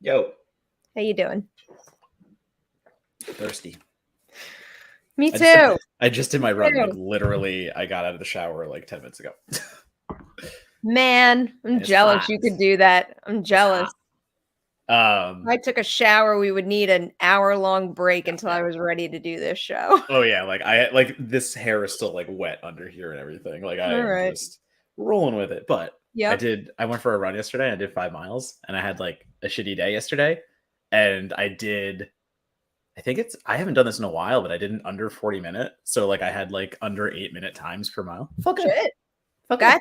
Yo, How you doing? thirsty. Me I just did, too. I just did my run. Too. Like literally, I got out of the shower like 10 minutes ago. Man, I'm It's jealous hot. you could do that. I'm It's jealous. hot. If I took a shower, we would need an hour-long break until I Yeah. was ready to do this show. Oh yeah, like this hair is still like wet under here and everything. Like I All am right. just rolling with it. But Yep. I went for a run yesterday. I did 5 miles, and I had like a shitty day yesterday, and I haven't done this in a while, but I did an under 40 minute. So like I had like under 8 minute times per mile. Felt good. Shit. Felt good.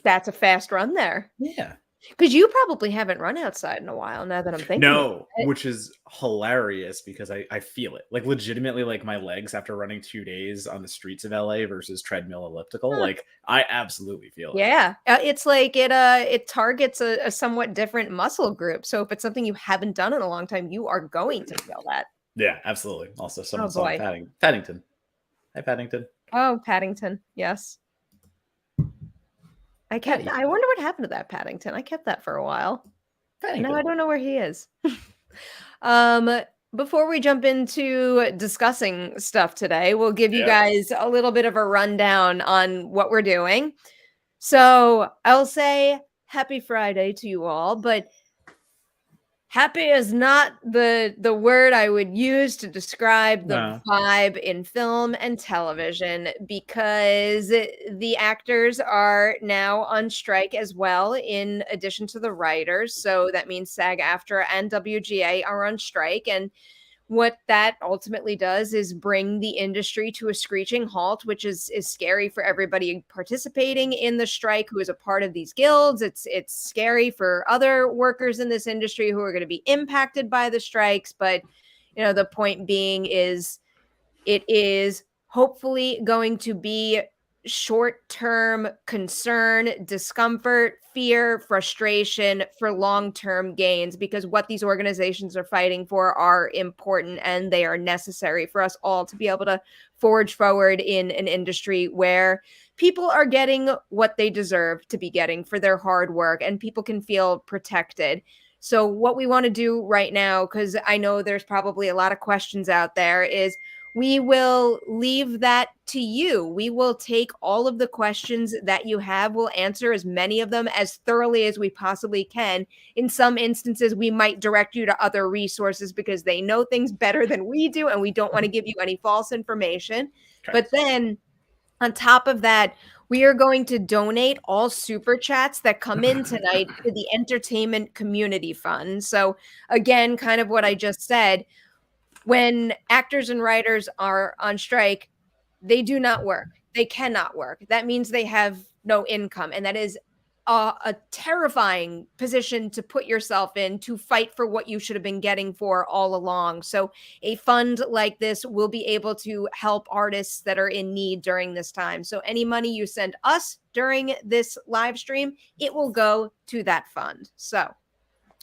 That's a fast run there. Yeah. Because you probably haven't run outside in a while now that I'm thinking about No, it. which is hilarious because I feel it. Like legitimately, like my legs after running 2 days on the streets of LA versus treadmill elliptical, Huh. like I absolutely feel it. Yeah. It's like it targets a somewhat different muscle group. So if it's something you haven't done in a long time, you are going to feel that. Yeah, absolutely. Also, Oh someone saw boy. Paddington. Hi, Paddington. Oh, Paddington. Yes. Patty. I wonder what happened to that Paddington. I kept that for a while. Paddington. No, I don't know where he is. Um, before we jump into discussing stuff today, we'll give you Yeah. guys a little bit of a rundown on what we're doing. So I'll say happy Friday to you all, but happy is not the word I would use to describe the No. vibe in film and television, because the actors are now on strike as well, in addition to the writers. So that means SAG-AFTRA and WGA are on strike, and what that ultimately does is bring the industry to a screeching halt, which is scary for everybody participating in the strike who is a part of these guilds. It's scary for other workers in this industry who are going to be impacted by the strikes. But the point being is, it is hopefully going to be short-term concern, discomfort, fear, frustration for long-term gains, because what these organizations are fighting for are important and they are necessary for us all to be able to forge forward in an industry where people are getting what they deserve to be getting for their hard work and people can feel protected. So what we want to do right now, because I know there's probably a lot of questions out there, is we will leave that to you. We will take all of the questions that you have. We'll answer as many of them as thoroughly as we possibly can. In some instances, we might direct you to other resources because they know things better than we do, and we don't want to give you any false information. But then on top of that, we are going to donate all super chats that come in tonight to the Entertainment Community Fund. So again, kind of what I just said, when actors and writers are on strike, they do not work. They cannot work. That means they have no income. And that is a terrifying position to put yourself in, to fight for what you should have been getting for all along. So a fund like this will be able to help artists that are in need during this time. So any money you send us during this live stream, it will go to that fund. So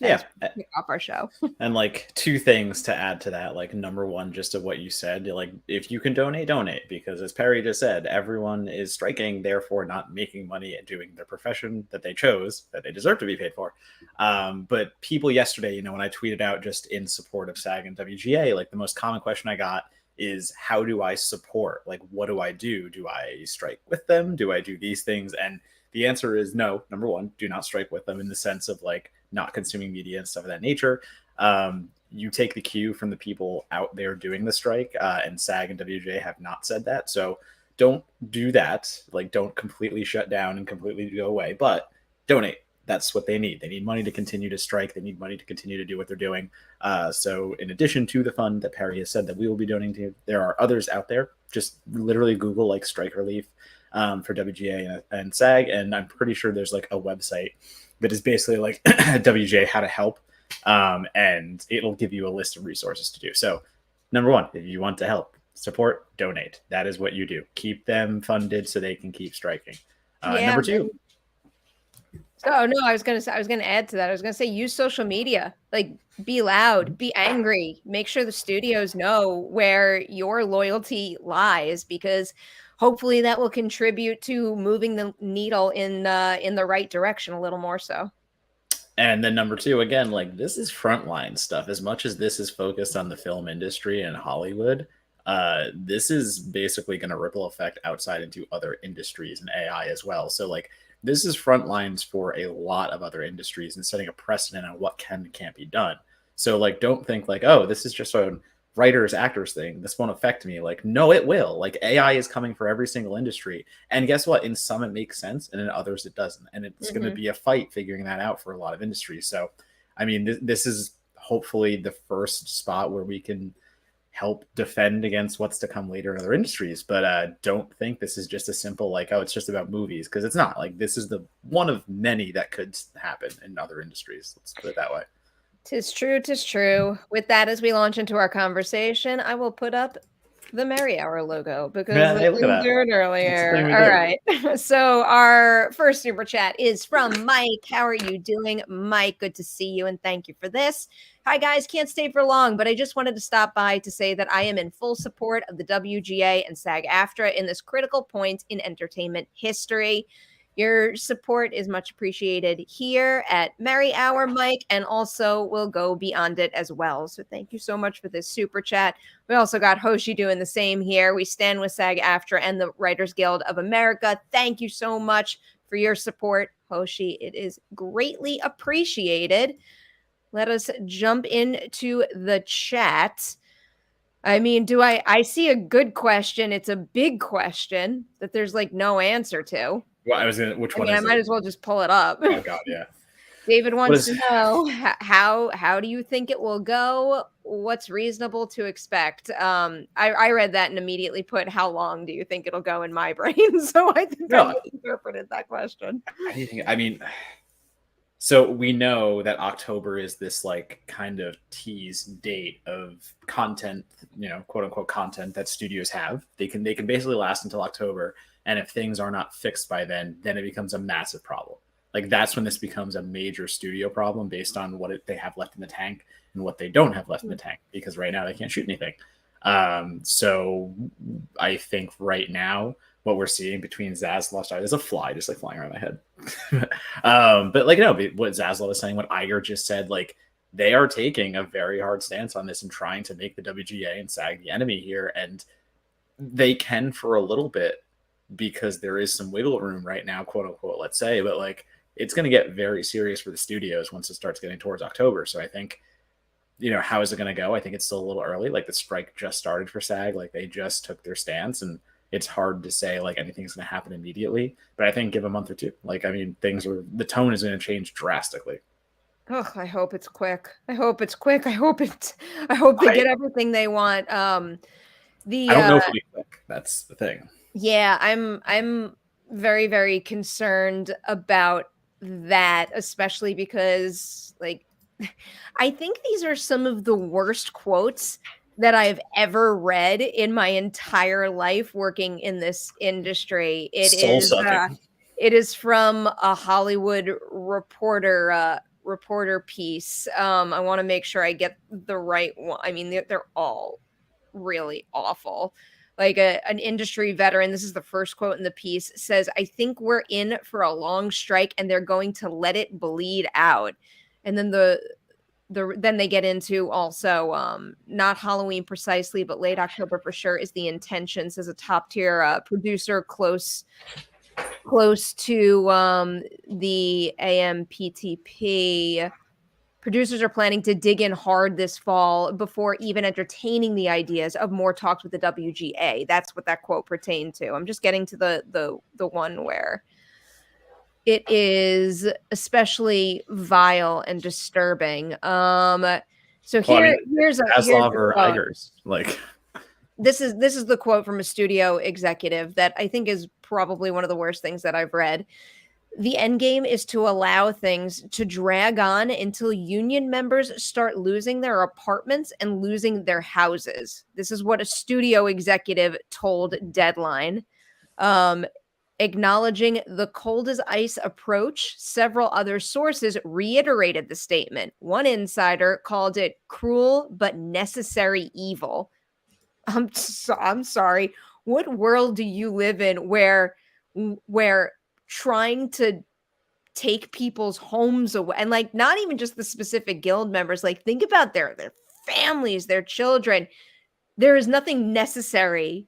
Yeah. kick off our show. And like two things to add to that. Like number one, just of what you said, like if you can donate, because as Perry just said, everyone is striking, therefore not making money and doing their profession that they chose, that they deserve to be paid for. But people yesterday, when I tweeted out just in support of SAG and WGA, like the most common question I got is, how do I support? Like, what do I do? Do I strike with them? Do I do these things? And the answer is no. Number one, do not strike with them, in the sense of like not consuming media and stuff of that nature. You take the cue from the people out there doing the strike, and SAG and WGA have not said that. So don't do that. Like, don't completely shut down and completely go away, but donate. That's what they need. They need money to continue to strike. They need money to continue to do what they're doing. So in addition to the fund that Perry has said that we will be donating to, there are others out there. Just literally Google like strike relief for WGA and SAG, and I'm pretty sure there's like a website that is basically like WGA how to help, and it'll give you a list of resources to do. So number one, if you want to help, support, donate. That is what you do. Keep them funded so they can keep striking. Number two. Oh no, I was gonna add to that. I was gonna say, use social media. Like, be loud, be angry, make sure the studios know where your loyalty lies, because hopefully that will contribute to moving the needle in the right direction a little more so. And then number two, again, like this is frontline stuff. As much as this is focused on the film industry and Hollywood, this is basically going to ripple effect outside into other industries and AI as well. So like this is front lines for a lot of other industries and setting a precedent on what can and can't be done. So like don't think like, oh, this is just a writers actors thing, this won't affect me. Like no, it will. Like AI is coming for every single industry, and guess what, in some it makes sense and in others it doesn't, and it's going to Mhm. be a fight figuring that out for a lot of industries. So I mean this is hopefully the first spot where we can help defend against what's to come later in other industries. But don't think this is just a simple like, oh, it's just about movies, because it's not. Like this is the one of many that could happen in other industries, let's put it that way. 'Tis true, 'tis true. With that, as we launch into our conversation, I will put up the Merri Hour logo because Yeah, I hey, look at didn't that. do it That's the thing earlier. we All do. right. So our first super chat is from Mike. How are you doing, Mike? Good to see you, and thank you for this. Hi guys, can't stay for long, but I just wanted to stop by to say that I am in full support of the WGA and SAG-AFTRA in this critical point in entertainment history. Your support is much appreciated here at Merri Hour, Mike, and also will go beyond it as well. So thank you so much for this super chat. We also got Hoshi doing the same here. We stand with SAG-AFTRA and the Writers Guild of America. Thank you so much for your support, Hoshi. It is greatly appreciated. Let us jump into the chat. I mean, I see a good question. It's a big question that there's like no answer to. Well, I was gonna, which I one mean, I is it? might as well just pull it up. Oh god, yeah. David What wants is to know how do you think it will go? What's reasonable to expect? I read that and immediately put how long do you think it'll go in my brain? So I think I no, misinterpreted that question. how do you think, I mean, so we know that October is this like kind of tease date of content, quote unquote content that studios have. They can basically last until October, and if things are not fixed by then it becomes a massive problem. Like that's when this becomes a major studio problem based on they have left in the tank and what they don't have left in the tank, because right now they can't shoot anything. So I think right now what we're seeing between Zaslav, sorry, there's a fly just like flying around my head. But like, no, what Zaslav was saying, what Iger just said, like they are taking a very hard stance on this and trying to make the WGA and SAG the enemy here. And they can for a little bit because there is some wiggle room right now, quote unquote, let's say, but like it's going to get very serious for the studios once it starts getting towards October. So I think, how is it going to go? I think it's still a little early. Like the strike just started for SAG. Like they just took their stance, and it's hard to say like anything's going to happen immediately. But I think give a month or two. Like, I mean, the tone is going to change drastically. Oh, I hope it's quick. I hope it's quick. I hope they I, get everything they want. I The don't know if it'll be quick. That's the thing. Yeah, I'm very, very concerned about that, especially because like I think these are some of the worst quotes that I've ever read in my entire life working in this industry. Soul sucking. It is from a Hollywood reporter piece. I want to make sure I get the right one. I mean, they're all really awful. Like an industry veteran, this is the first quote in the piece, says, I think we're in for a long strike and they're going to let it bleed out. And then then they get into also not Halloween precisely, but late October for sure is the intention, says a top tier producer close to the AMPTP. Producers are planning to dig in hard this fall before even entertaining the ideas of more talks with the WGA. That's what that quote pertained to. I'm just getting to the one where it is especially vile and disturbing. So Well, I mean, here's Zaslav the or quote. Igers, like, This is the quote from a studio executive that I think is probably one of the worst things that I've read. The end game is to allow things to drag on until union members start losing their apartments and losing their houses. This is what a studio executive told Deadline. Um, Acknowledging the cold as ice approach, several other sources reiterated the statement. One insider called it cruel but necessary evil. I'm sorry. What world do you live in where trying to take people's homes away, and like not even just the specific guild members, like think about their families, their children. There is nothing necessary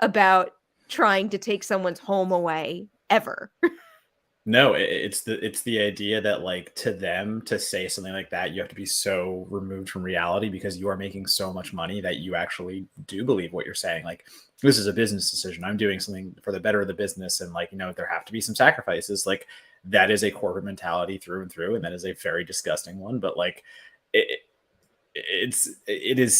about trying to take someone's home away ever. No, it's the idea that like to them to say something like that, you have to be so removed from reality because you are making so much money that you actually do believe what you're saying. Like this is a business decision. I'm doing something for the better of the business, and like there have to be some sacrifices. Like that is a corporate mentality through and through, and that is a very disgusting one. But like it, it is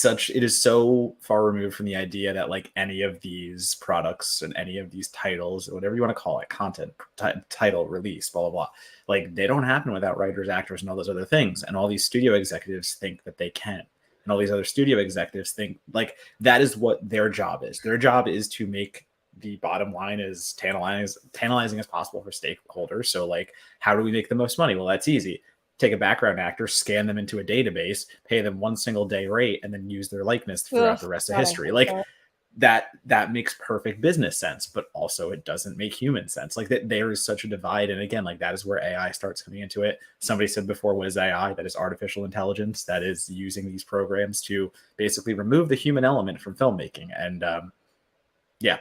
so far removed from the idea that like any of these products and any of these titles, whatever you want to call it, content, title, release, blah blah blah, like they don't happen without writers, actors, and all those other things. And all these studio executives think that they can, and all these other studio executives think like that is what their job is. Their job is to make the bottom line as tantalizing as possible for stakeholders. So like, how do we make the most money? Well, that's easy. Take a background actor, scan them into a database, pay them one single day rate, and then use their likeness throughout the rest of history. Like that makes perfect business sense, but also it doesn't make human sense. Like that there is such a divide. And again, like that is where AI starts coming into it. Somebody said before, what is AI? That is artificial intelligence that is using these programs to basically remove the human element from filmmaking. And yeah.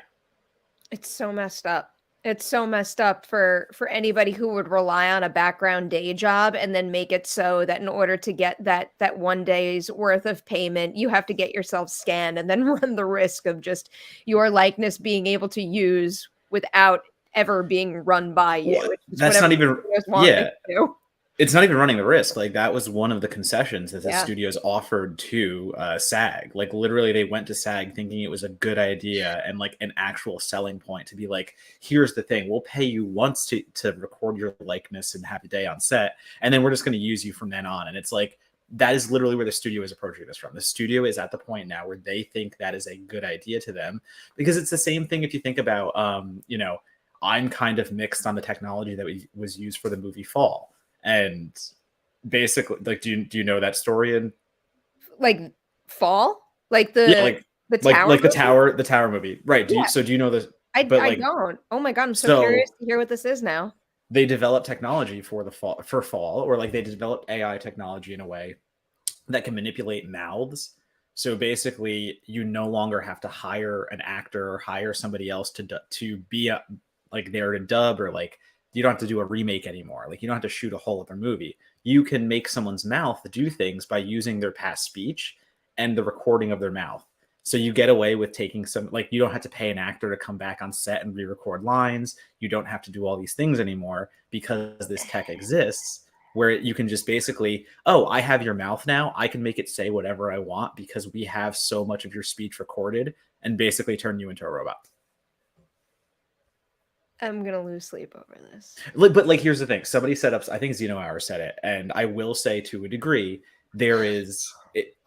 It's so messed up. It's so messed up for anybody who would rely on a background day job and then make it so that in order to get that one day's worth of payment, you have to get yourself scanned and then run the risk of just your likeness being able to use without ever being run by you. Well, that's not even yeah. It's not even running the risk. Like that was one of the concessions that the studios offered to SAG. Like literally they went to SAG thinking it was a good idea and like an actual selling point to be like, here's the thing, we'll pay you once to record your likeness and have a day on set. And then we're just going to use you from then on. And it's like, that is literally where the studio is approaching this from. The studio is at the point now where they think that is a good idea to them, because it's the same thing. If you think about, I'm kind of mixed on the technology that was used for the movie Fall. And basically, like, do you know that story? And like Fall, like the tower, the tower movie, right? Do you know this? I don't. Oh my god, I'm so curious to hear what this is now. They developed technology for Fall, or like they developed AI technology in a way that can manipulate mouths. So basically, you no longer have to hire an actor or hire somebody else to be like there to dub, or like you don't have to do a remake anymore. Like you don't have to shoot a whole other movie. You can make someone's mouth do things by using their past speech and the recording of their mouth. So you get away with taking some, like you don't have to pay an actor to come back on set and re-record lines. You don't have to do all these things anymore because this tech exists where you can just basically, oh, I have your mouth now. I can make it say whatever I want because we have so much of your speech recorded, and basically turn you into a robot. I'm gonna lose sleep over this. But like, here's the thing: somebody set up. I think Zeno Hour said it, and I will say to a degree, there is.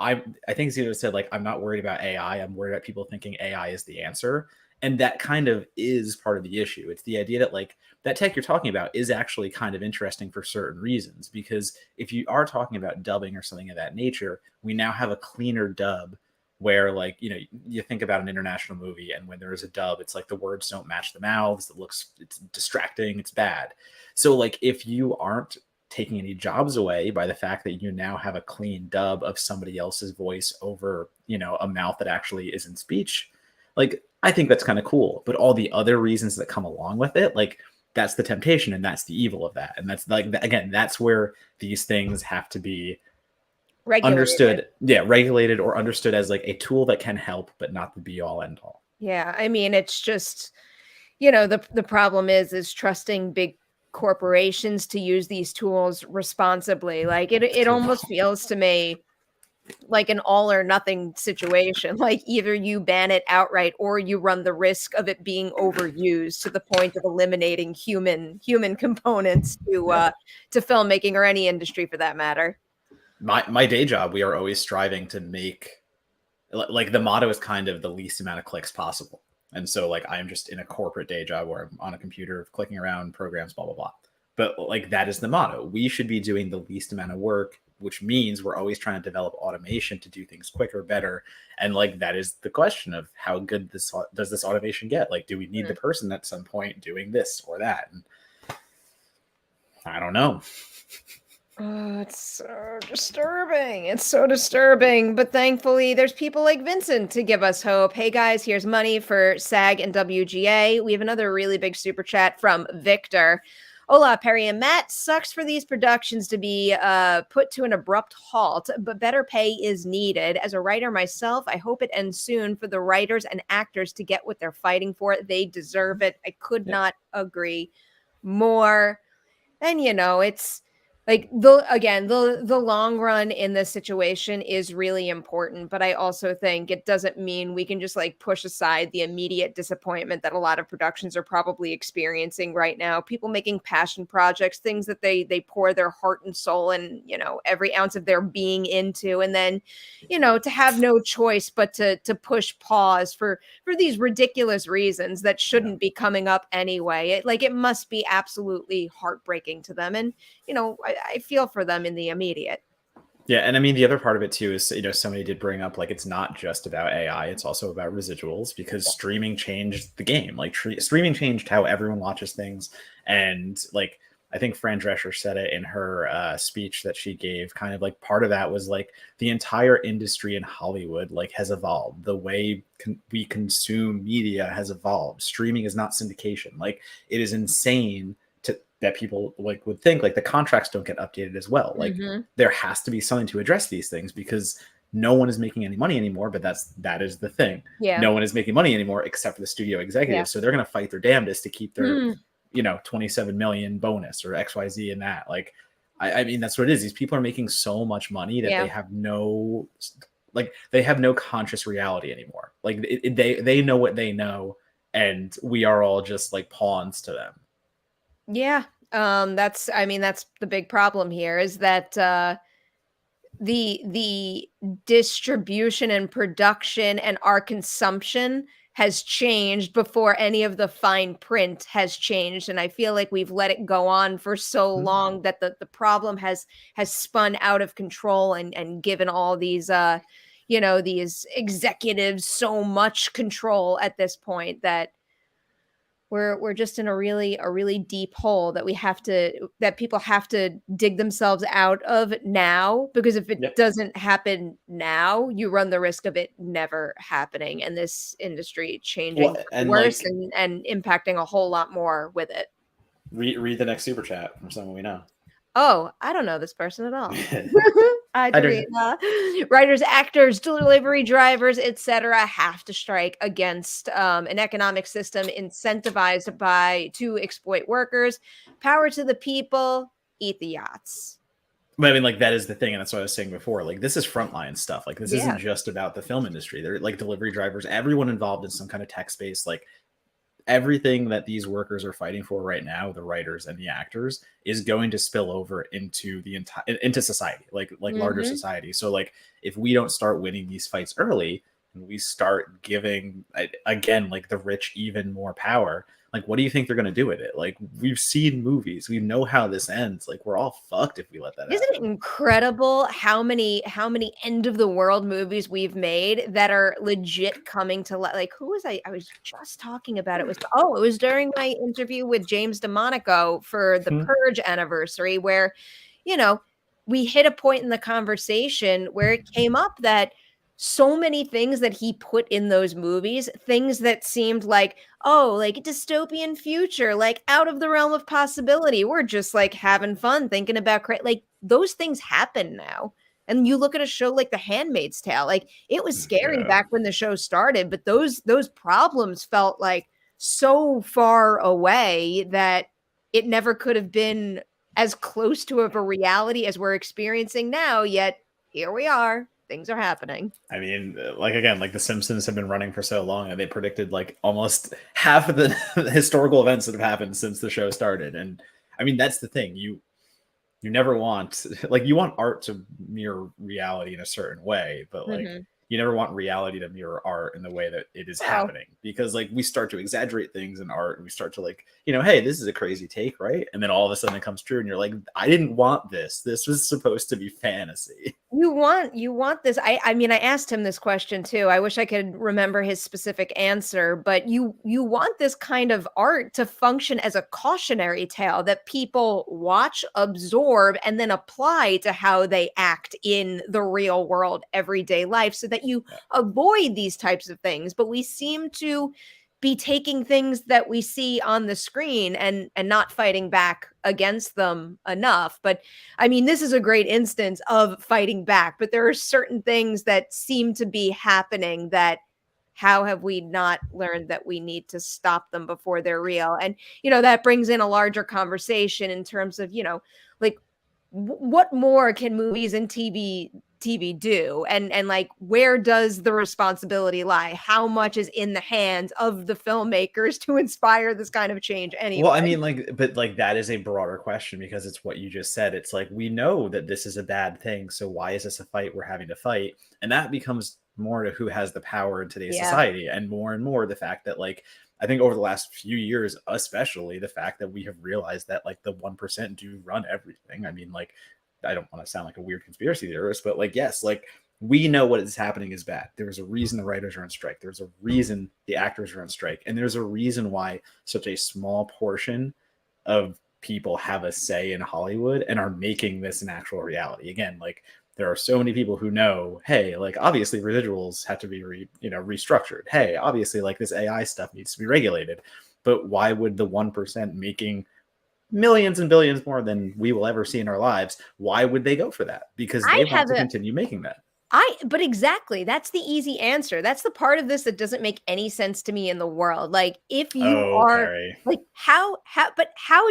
I think Zeno said like, I'm not worried about AI. I'm worried about people thinking AI is the answer, and that kind of is part of the issue. It's the idea that like that tech you're talking about is actually kind of interesting for certain reasons, because if you are talking about dubbing or something of that nature, we now have a cleaner dub where like, you think about an international movie and when there is a dub, it's like the words don't match the mouths. It's distracting. It's bad. So like, if you aren't taking any jobs away by the fact that you now have a clean dub of somebody else's voice over, a mouth that actually isn't speech, like, I think that's kind of cool. But all the other reasons that come along with it, like that's the temptation and that's the evil of that. And that's like, again, that's where these things have to be regulated or understood as like a tool that can help, but not the be all end all. Yeah, I mean, it's just, the problem is trusting big corporations to use these tools responsibly. Like it almost feels to me like an all or nothing situation. Like either you ban it outright or you run the risk of it being overused to the point of eliminating human components to filmmaking or any industry for that matter. My day job, we are always striving to make, like, the motto is kind of the least amount of clicks possible. And so like I'm just in a corporate day job where I'm on a computer clicking around programs, blah blah blah. But like that is the motto. We should be doing the least amount of work, which means we're always trying to develop automation to do things quicker, better. And like that is the question of how good does this automation get? Like, do we need the person at some point doing this or that? And I don't know. Oh, it's so disturbing. It's so disturbing. But thankfully, there's people like Vincent to give us hope. Hey guys, here's money for SAG and WGA. We have another really big super chat from Victor. Hola, Perry and Matt. Sucks for these productions to be put to an abrupt halt, but better pay is needed. As a writer myself, I hope it ends soon for the writers and actors to get what they're fighting for. They deserve it. I could Yeah. not agree more. And it's like the long run in this situation is really important, but I also think it doesn't mean we can just like push aside the immediate disappointment that a lot of productions are probably experiencing right now. People making passion projects, things that they pour their heart and soul and, every ounce of their being into, and then, to have no choice but to push pause for these ridiculous reasons that Yeah. shouldn't be coming up anyway. It must be absolutely heartbreaking to them. And, I feel for them in the immediate. Yeah, and I mean the other part of it too is somebody did bring up like it's not just about AI, it's also about residuals because streaming changed the game. Like streaming changed how everyone watches things, and like I think Fran Drescher said it in her speech that she gave. Kind of like part of that was like the entire industry in Hollywood like has evolved. The way we consume media has evolved. Streaming is not syndication. Like it is insane that people like would think like the contracts don't get updated as well. Like Mm-hmm. there has to be something to address these things because no one is making any money anymore. But that is the thing. Yeah. No one is making money anymore except for the studio Yeah. executives. So they're going to fight their damnedest to keep their Mm. 27 million bonus or XYZ in that. Like, I mean, that's what it is. These people are making so much money that Yeah. they have no conscious reality anymore. Like they know what they know, and we are all just like pawns to them. Yeah. That's the big problem here is that the distribution and production and our consumption has changed before any of the fine print has changed, and I feel like we've let it go on for so Mhm. long that the problem has spun out of control and given all these these executives so much control at this point that we're just in a really deep hole that people have to dig themselves out of now, because if it Yep. doesn't happen now, you run the risk of it never happening and this industry changing Well, for the and worse like and impacting a whole lot more with it. read the next super chat from someone we know. Oh, I don't know this person at all. I I do don't. writers, actors, delivery drivers, etc., have to strike against an economic system incentivized to exploit workers. Power to the people, eat the yachts. But I mean, like that is the thing, and that's what I was saying before. Like this is frontline stuff. Like this Yeah. isn't just about the film industry. They're like delivery drivers, everyone involved in some kind of tech space. Like everything that these workers are fighting for right now, the writers and the actors, is going to spill over into the entire into society, like larger Hmm. society. So like if we don't start winning these fights early and we start giving again like the rich even more power, like what do you think they're going to do with it? Like we've seen movies, we know how this ends. Like we're all fucked if we let that Isn't it happen. incredible how many end of the world movies we've made that are legit coming to like who was I was just talking about it was during my interview with James DeMonico for the Hmm. Purge anniversary where you know we hit a point in the conversation where it came up that so many things that he put in those movies, things that seemed like, oh, like a dystopian future, like out of the realm of possibility. We're just like having fun thinking about like those things happen now. And you look at a show like The Handmaid's Tale, like it was scary Yeah. back when the show started, but those problems felt like so far away that it never could have been as close to of a reality as we're experiencing now, yet here we are. Things are happening. I mean, like again, like the Simpsons have been running for so long, and they predicted like almost half of the historical events that have happened since the show started. And I mean, that's the thing. You never want like you want art to mirror reality in a certain way, but like Mhm. you never want reality to mirror art in the way that it is Well, happening, because like we start to exaggerate things in art and we start to like, hey, this is a crazy take, right? And then all of a sudden it comes true and you're like, I didn't want this. This was supposed to be fantasy. You want this. I mean, I asked him this question too. I wish I could remember his specific answer, but you want this kind of art to function as a cautionary tale that people watch, absorb, and then apply to how they act in the real world, everyday life, so that you avoid these types of things. But we seem to be taking things that we see on the screen and not fighting back against them enough. But I mean, this is a great instance of fighting back, but there are certain things that seem to be happening that how have we not learned that we need to stop them before they're real? And that brings in a larger conversation in terms of, like what more can movies and TV do, and like where does the responsibility lie? How much is in the hands of the filmmakers to inspire this kind of change anyway? Well, I mean, like, but like that is a broader question because it's what you just said. It's like we know that this is a bad thing, so why is this a fight we're having to fight? And that becomes more to who has the power in today's Yeah. society, and more the fact that, like, I think over the last few years, especially the fact that we have realized that like the 1% do run everything. I mean, like, I don't want to sound like a weird conspiracy theorist, but like, yes, like we know what is happening is bad. There's a reason the writers are on strike. There's a reason the actors are on strike. And there's a reason why such a small portion of people have a say in Hollywood and are making this an actual reality. Again, like there are so many people who know, hey, like obviously residuals have to be restructured. Hey, obviously like this AI stuff needs to be regulated. But why would the 1% making millions and billions more than we will ever see in our lives, why would they go for that? Because they want to continue making that. But exactly, that's the easy answer. That's the part of this that doesn't make any sense to me in the world. Like, if you are Perry. like, how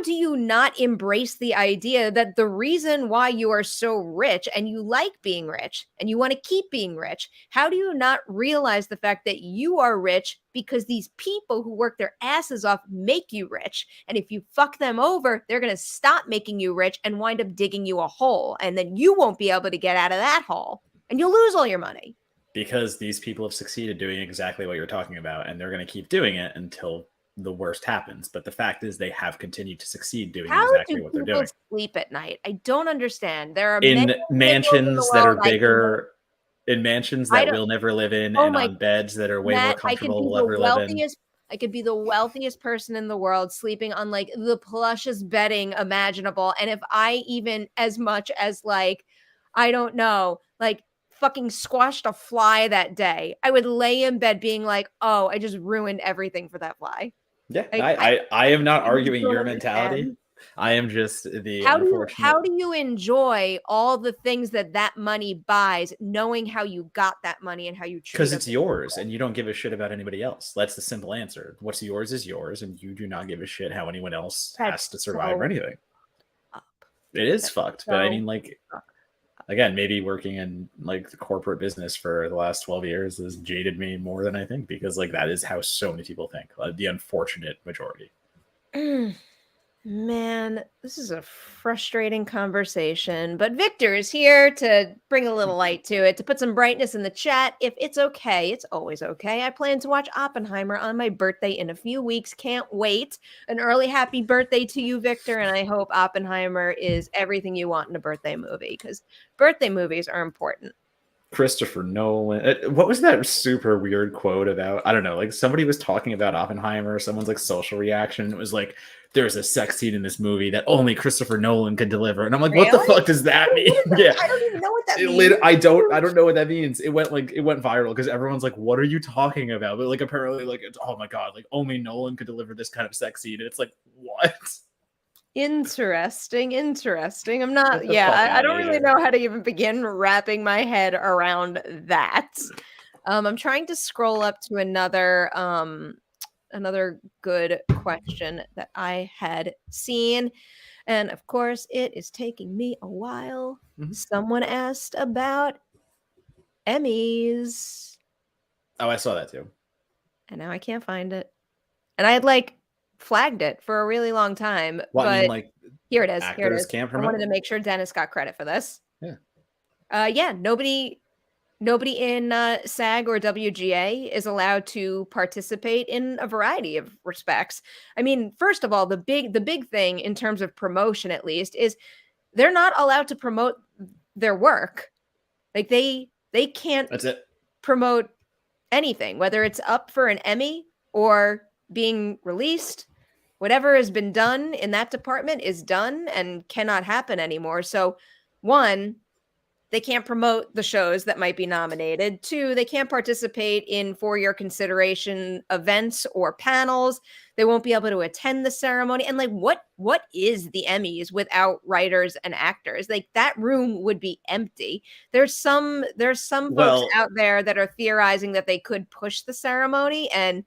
do you not embrace the idea that the reason why you are so rich and you like being rich and you want to keep being rich, how do you not realize the fact that you are rich because these people who work their asses off make you rich? And if you fuck them over, they're going to stop making you rich and wind up digging you a hole. And then you won't be able to get out of that hole. And you'll lose all your money. Because these people have succeeded doing exactly what you're talking about, and they're going to keep doing it until the worst happens. But the fact is they have continued to succeed doing exactly what they're doing. How do people sleep at night? I don't understand. There are in mansions that are bigger, in mansions that we'll never live in, and on beds that are way more comfortable we'll ever live in. I could be the wealthiest person in the world sleeping on like the plushest bedding imaginable. And if I even as much as like, I don't know, like fucking squashed a fly that day, I would lay in bed being like, oh, I just ruined everything for that fly. Yeah, I am not arguing your mentality. I am just the unfortunate. How do you enjoy all the things that money buys, knowing how you got that money and how you treat it? Because it's yours and you don't give a shit about anybody else. That's the simple answer. What's yours is yours, and you do not give a shit how anyone else has to survive or anything. It is fucked, but I mean, like, again, maybe working in like the corporate business for the last 12 years has jaded me more than I think, because like that is how so many people think, the unfortunate majority. Man, this is a frustrating conversation, but Victor is here to bring a little light to it, to put some brightness in the chat. If it's okay, it's always okay. I plan to watch Oppenheimer on my birthday in a few weeks. Can't wait. An early happy birthday to you, Victor, and I hope Oppenheimer is everything you want in a birthday movie, because birthday movies are important. Christopher Nolan. What was that super weird quote about? I don't know. Like somebody was talking about Oppenheimer, someone's like social reaction. It was like, there's a sex scene in this movie that only Christopher Nolan could deliver. And I'm like, what the fuck does that mean? Yeah. I don't even know what that means. I don't know what that means. It went viral because everyone's like, what are you talking about? But like apparently like it's, oh my God, like only Nolan could deliver this kind of sex scene. And it's like, what? Interesting. I'm not, I don't really know how to even begin wrapping my head around that. I'm trying to scroll up to another good question that I had seen. And of course, it is taking me a while. Mm-hmm. Someone asked about Emmys. Oh, I saw that too. And now I can't find it. And I had like flagged it for a really long time. Well, but I mean, like, here it is. Can't I wanted to make sure Dennis got credit for this. Yeah. Nobody in SAG or WGA is allowed to participate in a variety of respects. I mean, first of all, the big thing in terms of promotion, at least, is they're not allowed to promote their work. Like they can't That's it. promote anything, whether it's up for an Emmy or being released. Whatever has been done in that department is done and cannot happen anymore. So, one, they can't promote the shows that might be nominated. Two, they can't participate in for your consideration events or panels. They won't be able to attend the ceremony. And like what is the Emmys without writers and actors? Like that room would be empty. There's some folks Well, out there that are theorizing that they could push the ceremony, and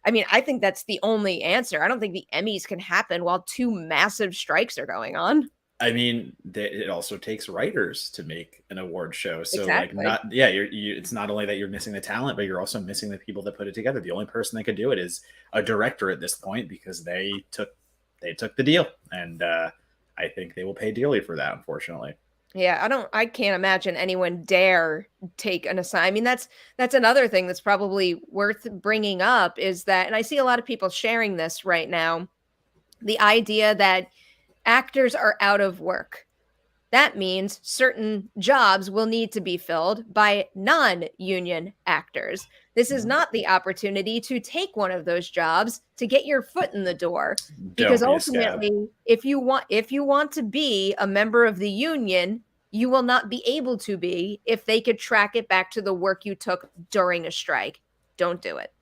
I mean, I think that's the only answer. I don't think the Emmys can happen while two massive strikes are going on. I mean, it also takes writers to make an award show. So, like, Exactly. not yeah, it's not only that you're missing the talent, but you're also missing the people that put it together. The only person that could do it is a director at this point because they took the deal, and I think they will pay dearly for that. Unfortunately, Yeah, I can't imagine anyone dare take an assign. I mean, that's another thing that's probably worth bringing up is that, and I see a lot of people sharing this right now, the idea that actors are out of work. That means certain jobs will need to be filled by non union actors. This is Mhm. not the opportunity to take one of those jobs to get your foot in the door, because Don't be a scab. ultimately if you want to be a member of the union, you will not be able to be if they could track it back to the work you took during a strike. Don't do it.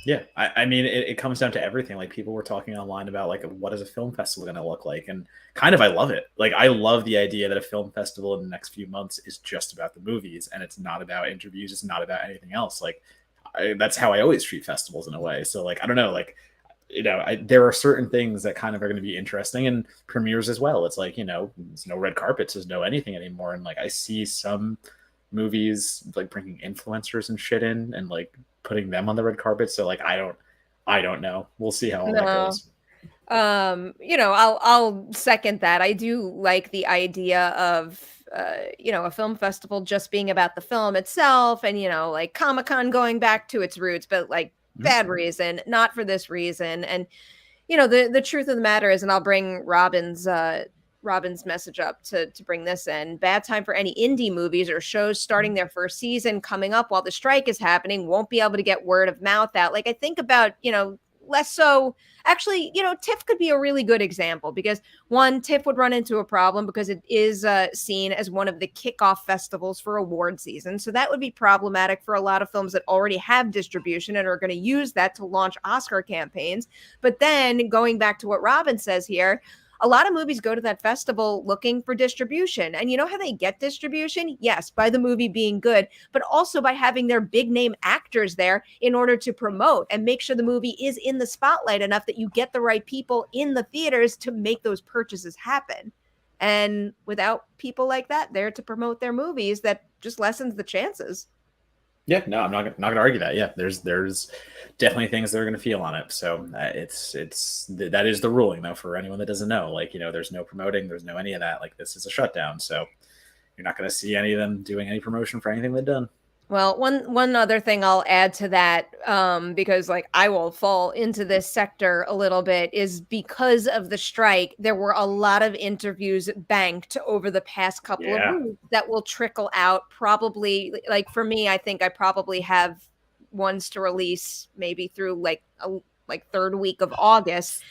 Yeah, I mean, it comes down to everything. Like people were talking online about like what is a film festival going to look like, and kind of I love it. Like I love the idea that a film festival in the next few months is just about the movies, and it's not about interviews. It's not about anything else. Like that's how I always treat festivals in a way. So like I don't know, like there are certain things that kind of are going to be interesting, and premieres as well. It's like there's no red carpets, there's no anything anymore, and like I see some movies like bringing influencers and shit in and like putting them on the red carpet. So like I don't know. We'll see how all that No. goes. I'll second that. I do like the idea of a film festival just being about the film itself, and like Comic-Con going back to its roots, but like Mhm. bad reason, not for this reason. And the truth of the matter is, and I'll bring Robin's message up to bring this in. Bad time for any indie movies or shows starting their first season coming up while the strike is happening, won't be able to get word of mouth out. Like I think about, less so actually, TIFF could be a really good example because one, TIFF would run into a problem because it is seen as one of the kickoff festivals for award season. So that would be problematic for a lot of films that already have distribution and are going to use that to launch Oscar campaigns. But then going back to what Robin says here, a lot of movies go to that festival looking for distribution. And you know how they get distribution? Yes, by the movie being good, but also by having their big name actors there in order to promote and make sure the movie is in the spotlight enough that you get the right people in the theaters to make those purchases happen. And without people like that there to promote their movies, that just lessens the chances. Yeah, no, I'm not going to argue that. Yeah, there's definitely things they're going to feel on it. So that is the ruling though for anyone that doesn't know. Like there's no promoting, there's no any of that. Like this is a shutdown, so you're not going to see any of them doing any promotion for anything they've done. Well, one other thing I'll add to that, because like I will fall into this sector a little bit, is because of the strike, there were a lot of interviews banked over the past couple of Yeah, weeks that will trickle out. Probably, like for me, I think I probably have ones to release maybe through like third week of August.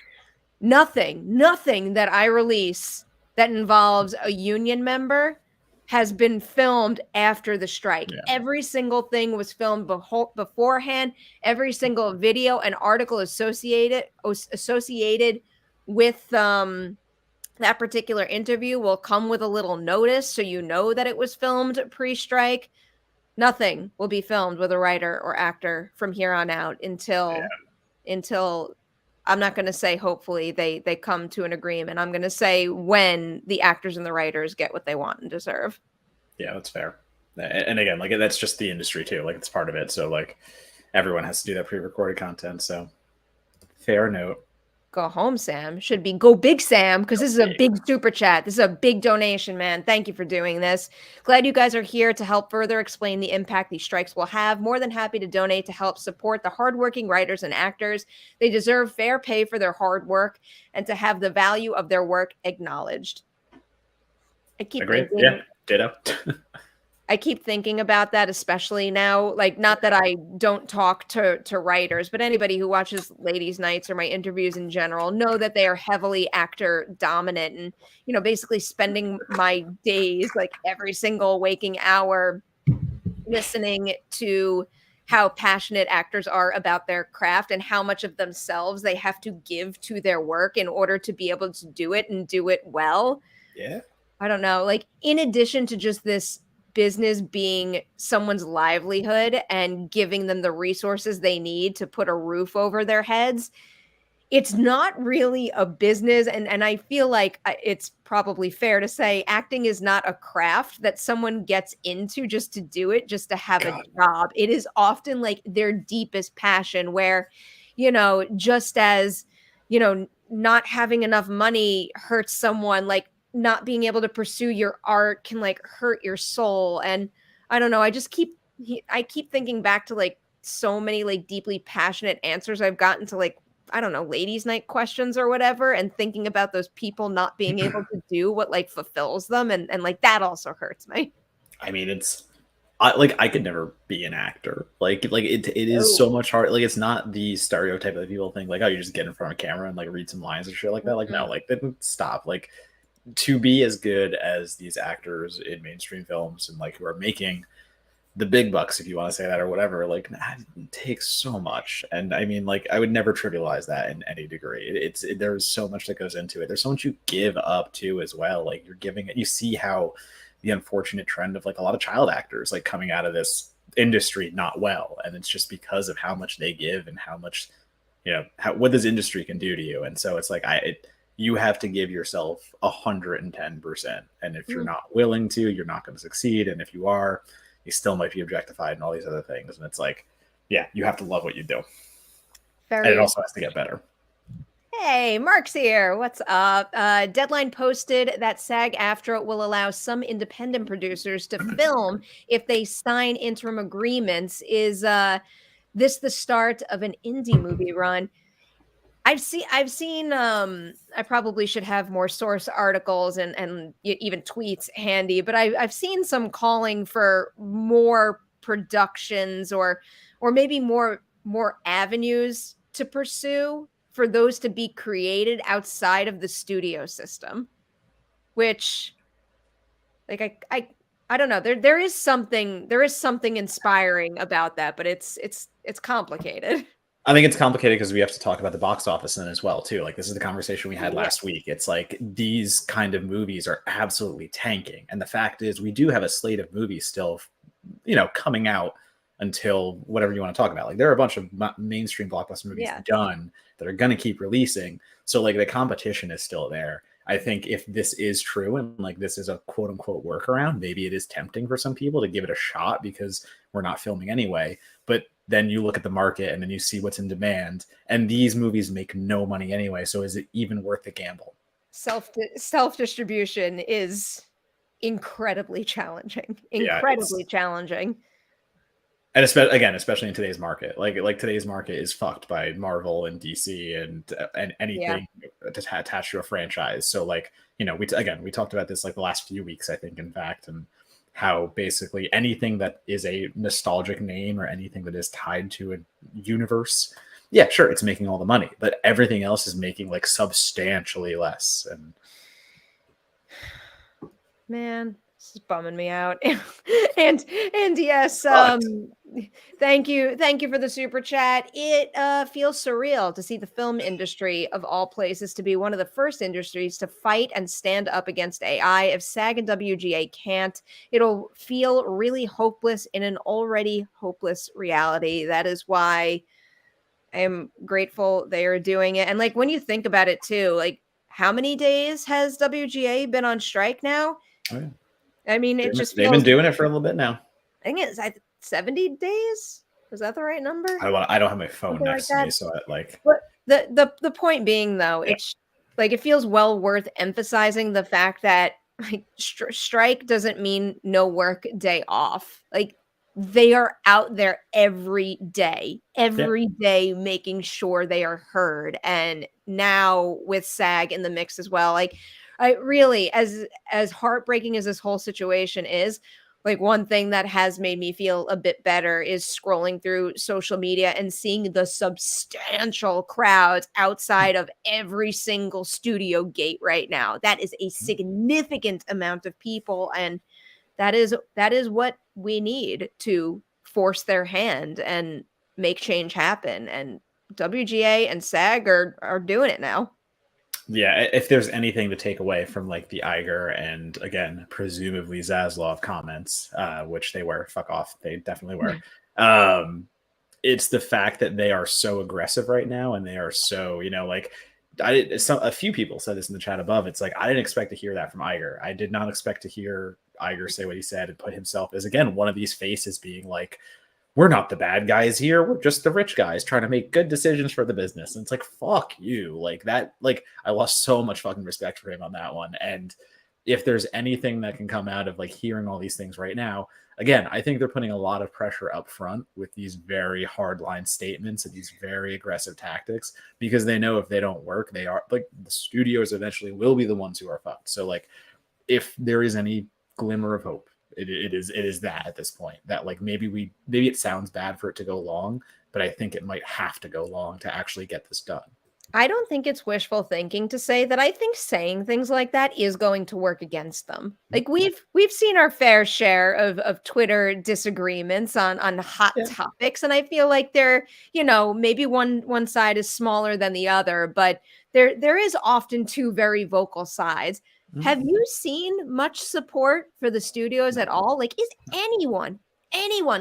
Nothing that I release that involves a union member has been filmed after the strike. yeah, Every single thing was filmed beforehand. Every single video and article associated with that particular interview will come with a little notice so you know that it was filmed pre-strike. Nothing will be filmed with a writer or actor from here on out until I'm not going to say hopefully they come to an agreement. I'm going to say when the actors and the writers get what they want and deserve. yeah. That's fair. And again, like that's just the industry too. Like it's part of it. So like everyone has to do that pre-recorded content. So fair note. Go home, Sam. Should be go big, Sam, because this is a Big. big super chat. This is a big donation, man. Thank you for doing this. Glad you guys are here to help further explain the impact these strikes will have. More than happy to donate to help support the hardworking writers and actors. They deserve fair pay for their hard work and to have the value of their work acknowledged. I keep Agreed. Yeah. thinking Ditto. I keep thinking about that, especially now, like, not that I don't talk to writers, but anybody who watches ladies' nights or my interviews in general know that they are heavily actor dominant and, basically spending my days, like, every single waking hour listening to how passionate actors are about their craft and how much of themselves they have to give to their work in order to be able to do it and do it well. Yeah. I don't know, like, in addition to just this business being someone's livelihood and giving them the resources they need to put a roof over their heads, it's not really a business, and I feel like, it's probably fair to say acting is not a craft that someone gets into just to do it, just to have a God. job. It is often, like, their deepest passion where, just as, not having enough money hurts someone, like, not being able to pursue your art can, like, hurt your soul, and I don't know, I keep thinking back to, like, so many, like, deeply passionate answers I've gotten to, like, I don't know, ladies' night questions or whatever, and thinking about those people not being able to do what, like, fulfills them, and, like, that also hurts me. I mean, I could never be an actor. It is Oh. so much hard. Like, it's not the stereotype that people think, like, oh, you just get in front of a camera and like read some lines and shit like that. Like, no, Mhm. like stop. Like, to be as good as these actors in mainstream films and like who are making the big bucks, if you want to say that or whatever, like that takes so much. And I mean, like, I would never trivialize that in any degree. There's so much that goes into it. There's so much you give up to as well. Like, you're giving it. You see how the unfortunate trend of like a lot of child actors like coming out of this industry not well, and it's just because of how much they give and how much, what this industry can do to you. And so it's like you have to give yourself 110%, and if you're Mm, not willing to, you're not going to succeed. And if you are, you still might be objectified and all these other things. And it's like, yeah, you have to love what you do, and it very also has to get better. Hey, Mark's here. What's up? Deadline posted that SAG-AFTRA will allow some independent producers to film if they sign interim agreements. Is this the start of an indie movie run? I've seen I probably should have more source articles and even tweets handy, but I've seen some calling for more productions or maybe more avenues to pursue for those to be created outside of the studio system, which like I don't know. There is something inspiring about that, but it's complicated. I think it's complicated because we have to talk about the box office then as well too. Like, this is the conversation we had Yeah. last week. It's like these kind of movies are absolutely tanking, and the fact is we do have a slate of movies still, coming out until whatever you want to talk about. Like, there are a bunch of mainstream blockbuster movies Yeah. done that are going to keep releasing. So like the competition is still there. I think if this is true and like this is a quote unquote workaround, maybe it is tempting for some people to give it a shot because we're not filming anyway. But then you look at the market and then you see what's in demand, and these movies make no money anyway. So is it even worth the gamble? Self-distribution is incredibly challenging, Yeah, incredibly challenging. and especially in today's market, like today's market is fucked by Marvel and DC and Yeah. anything attached to a franchise. So like, we talked about this like the last few weeks, I think, in fact, and how basically anything that is a nostalgic name or anything that is tied to a universe, yeah, sure, it's making all the money, but everything else is making like substantially less. And Man, this is bumming me out. And yes, fucked. thank you for the super chat. It feels surreal to see the film industry of all places to be one of the first industries to fight and stand up against AI. If SAG and WGA can't, it'll feel really hopeless in an already hopeless reality. That is why I am grateful they are doing it. And like when you think about it too, like how many days has WGA been on strike now? Oh, yeah. I mean, it just They've been feels doing it for a little bit now. I think it's 70 days? Was that the right number? I don't have my phone Something like next to that? me, so But the point being though, yeah, it's like it feels well worth emphasizing the fact that like strike doesn't mean no work day off. Like they are out there yeah. every day making sure they are heard. And now with SAG in the mix as well, like I really as heartbreaking as this whole situation is, Like, one thing that has made me feel a bit better is scrolling through social media and seeing the substantial crowds outside of every single studio gate right now. That is a significant amount of people, and that is what we need to force their hand and make change happen, and WGA and SAG are doing it now. Yeah, if there's anything to take away from like the Iger and again, presumably Zaslav comments, which they were, fuck off, they definitely were. It's the fact that they are so aggressive right now, and they are so, like a few people said this in the chat above. It's like I didn't expect to hear that from Iger. I did not expect to hear Iger say what he said and put himself as again one of these faces being like, we're not the bad guys here. We're just the rich guys trying to make good decisions for the business. And it's like, fuck you. Like that, like I lost so much fucking respect for him on that one. And if there's anything that can come out of like hearing all these things right now, again, I think they're putting a lot of pressure up front with these very hardline statements and these very aggressive tactics, because they know if they don't work, they are like the studios eventually will be the ones who are fucked. So like, if there is any glimmer of hope, it is that at this point that like maybe it sounds bad for it to go long, but I think it might have to go long to actually get this done. I don't think it's wishful thinking to say that I think saying things like that is going to work against them. Like, we've seen our fair share of Twitter disagreements on hot Yeah. topics, and I feel like they're, maybe one side is smaller than the other, but there is often two very vocal sides. Have you seen much support for the studios at all? Like, is anyone,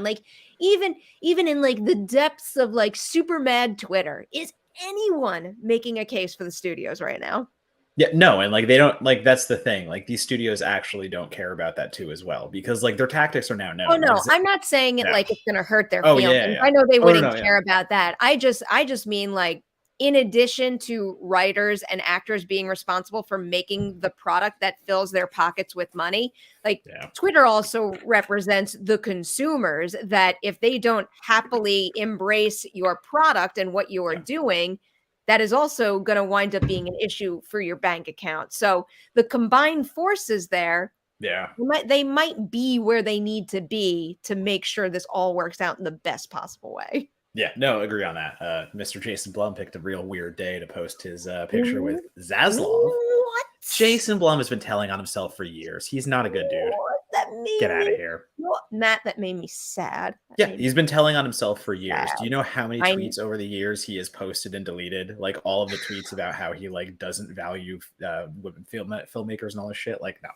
like, even in like the depths of like super mad Twitter, is anyone making a case for the studios right now? Yeah, no, and like they don't, like that's the thing. Like these studios actually don't care about that too as well, because like their tactics are now Oh, known. Like no, I'm not saying it yeah. like it's gonna hurt their Oh yeah, feelings. yeah, yeah. I know they Oh no, wouldn't no, yeah. care about that. I just mean, like, in addition to writers and actors being responsible for making the product that fills their pockets with money, like, Yeah. Twitter also represents the consumers that if they don't happily embrace your product and what you are Yeah. doing, that is also gonna wind up being an issue for your bank account. So, the combined forces there, Yeah. they might be where they need to be to make sure this all works out in the best possible way. Yeah, no, agree on that. Mr. Jason Blum picked a real weird day to post his picture with What? Zaslav. Jason Blum has been telling on himself for years. He's not a good dude. What? That Get made out of me here. Matt, that made me sad. That Yeah, made me he's been telling on himself for years. Do sad. you know how many I tweets over the years he has posted and deleted? Like all of the tweets about how he like doesn't value women filmmakers and all this shit. Like no,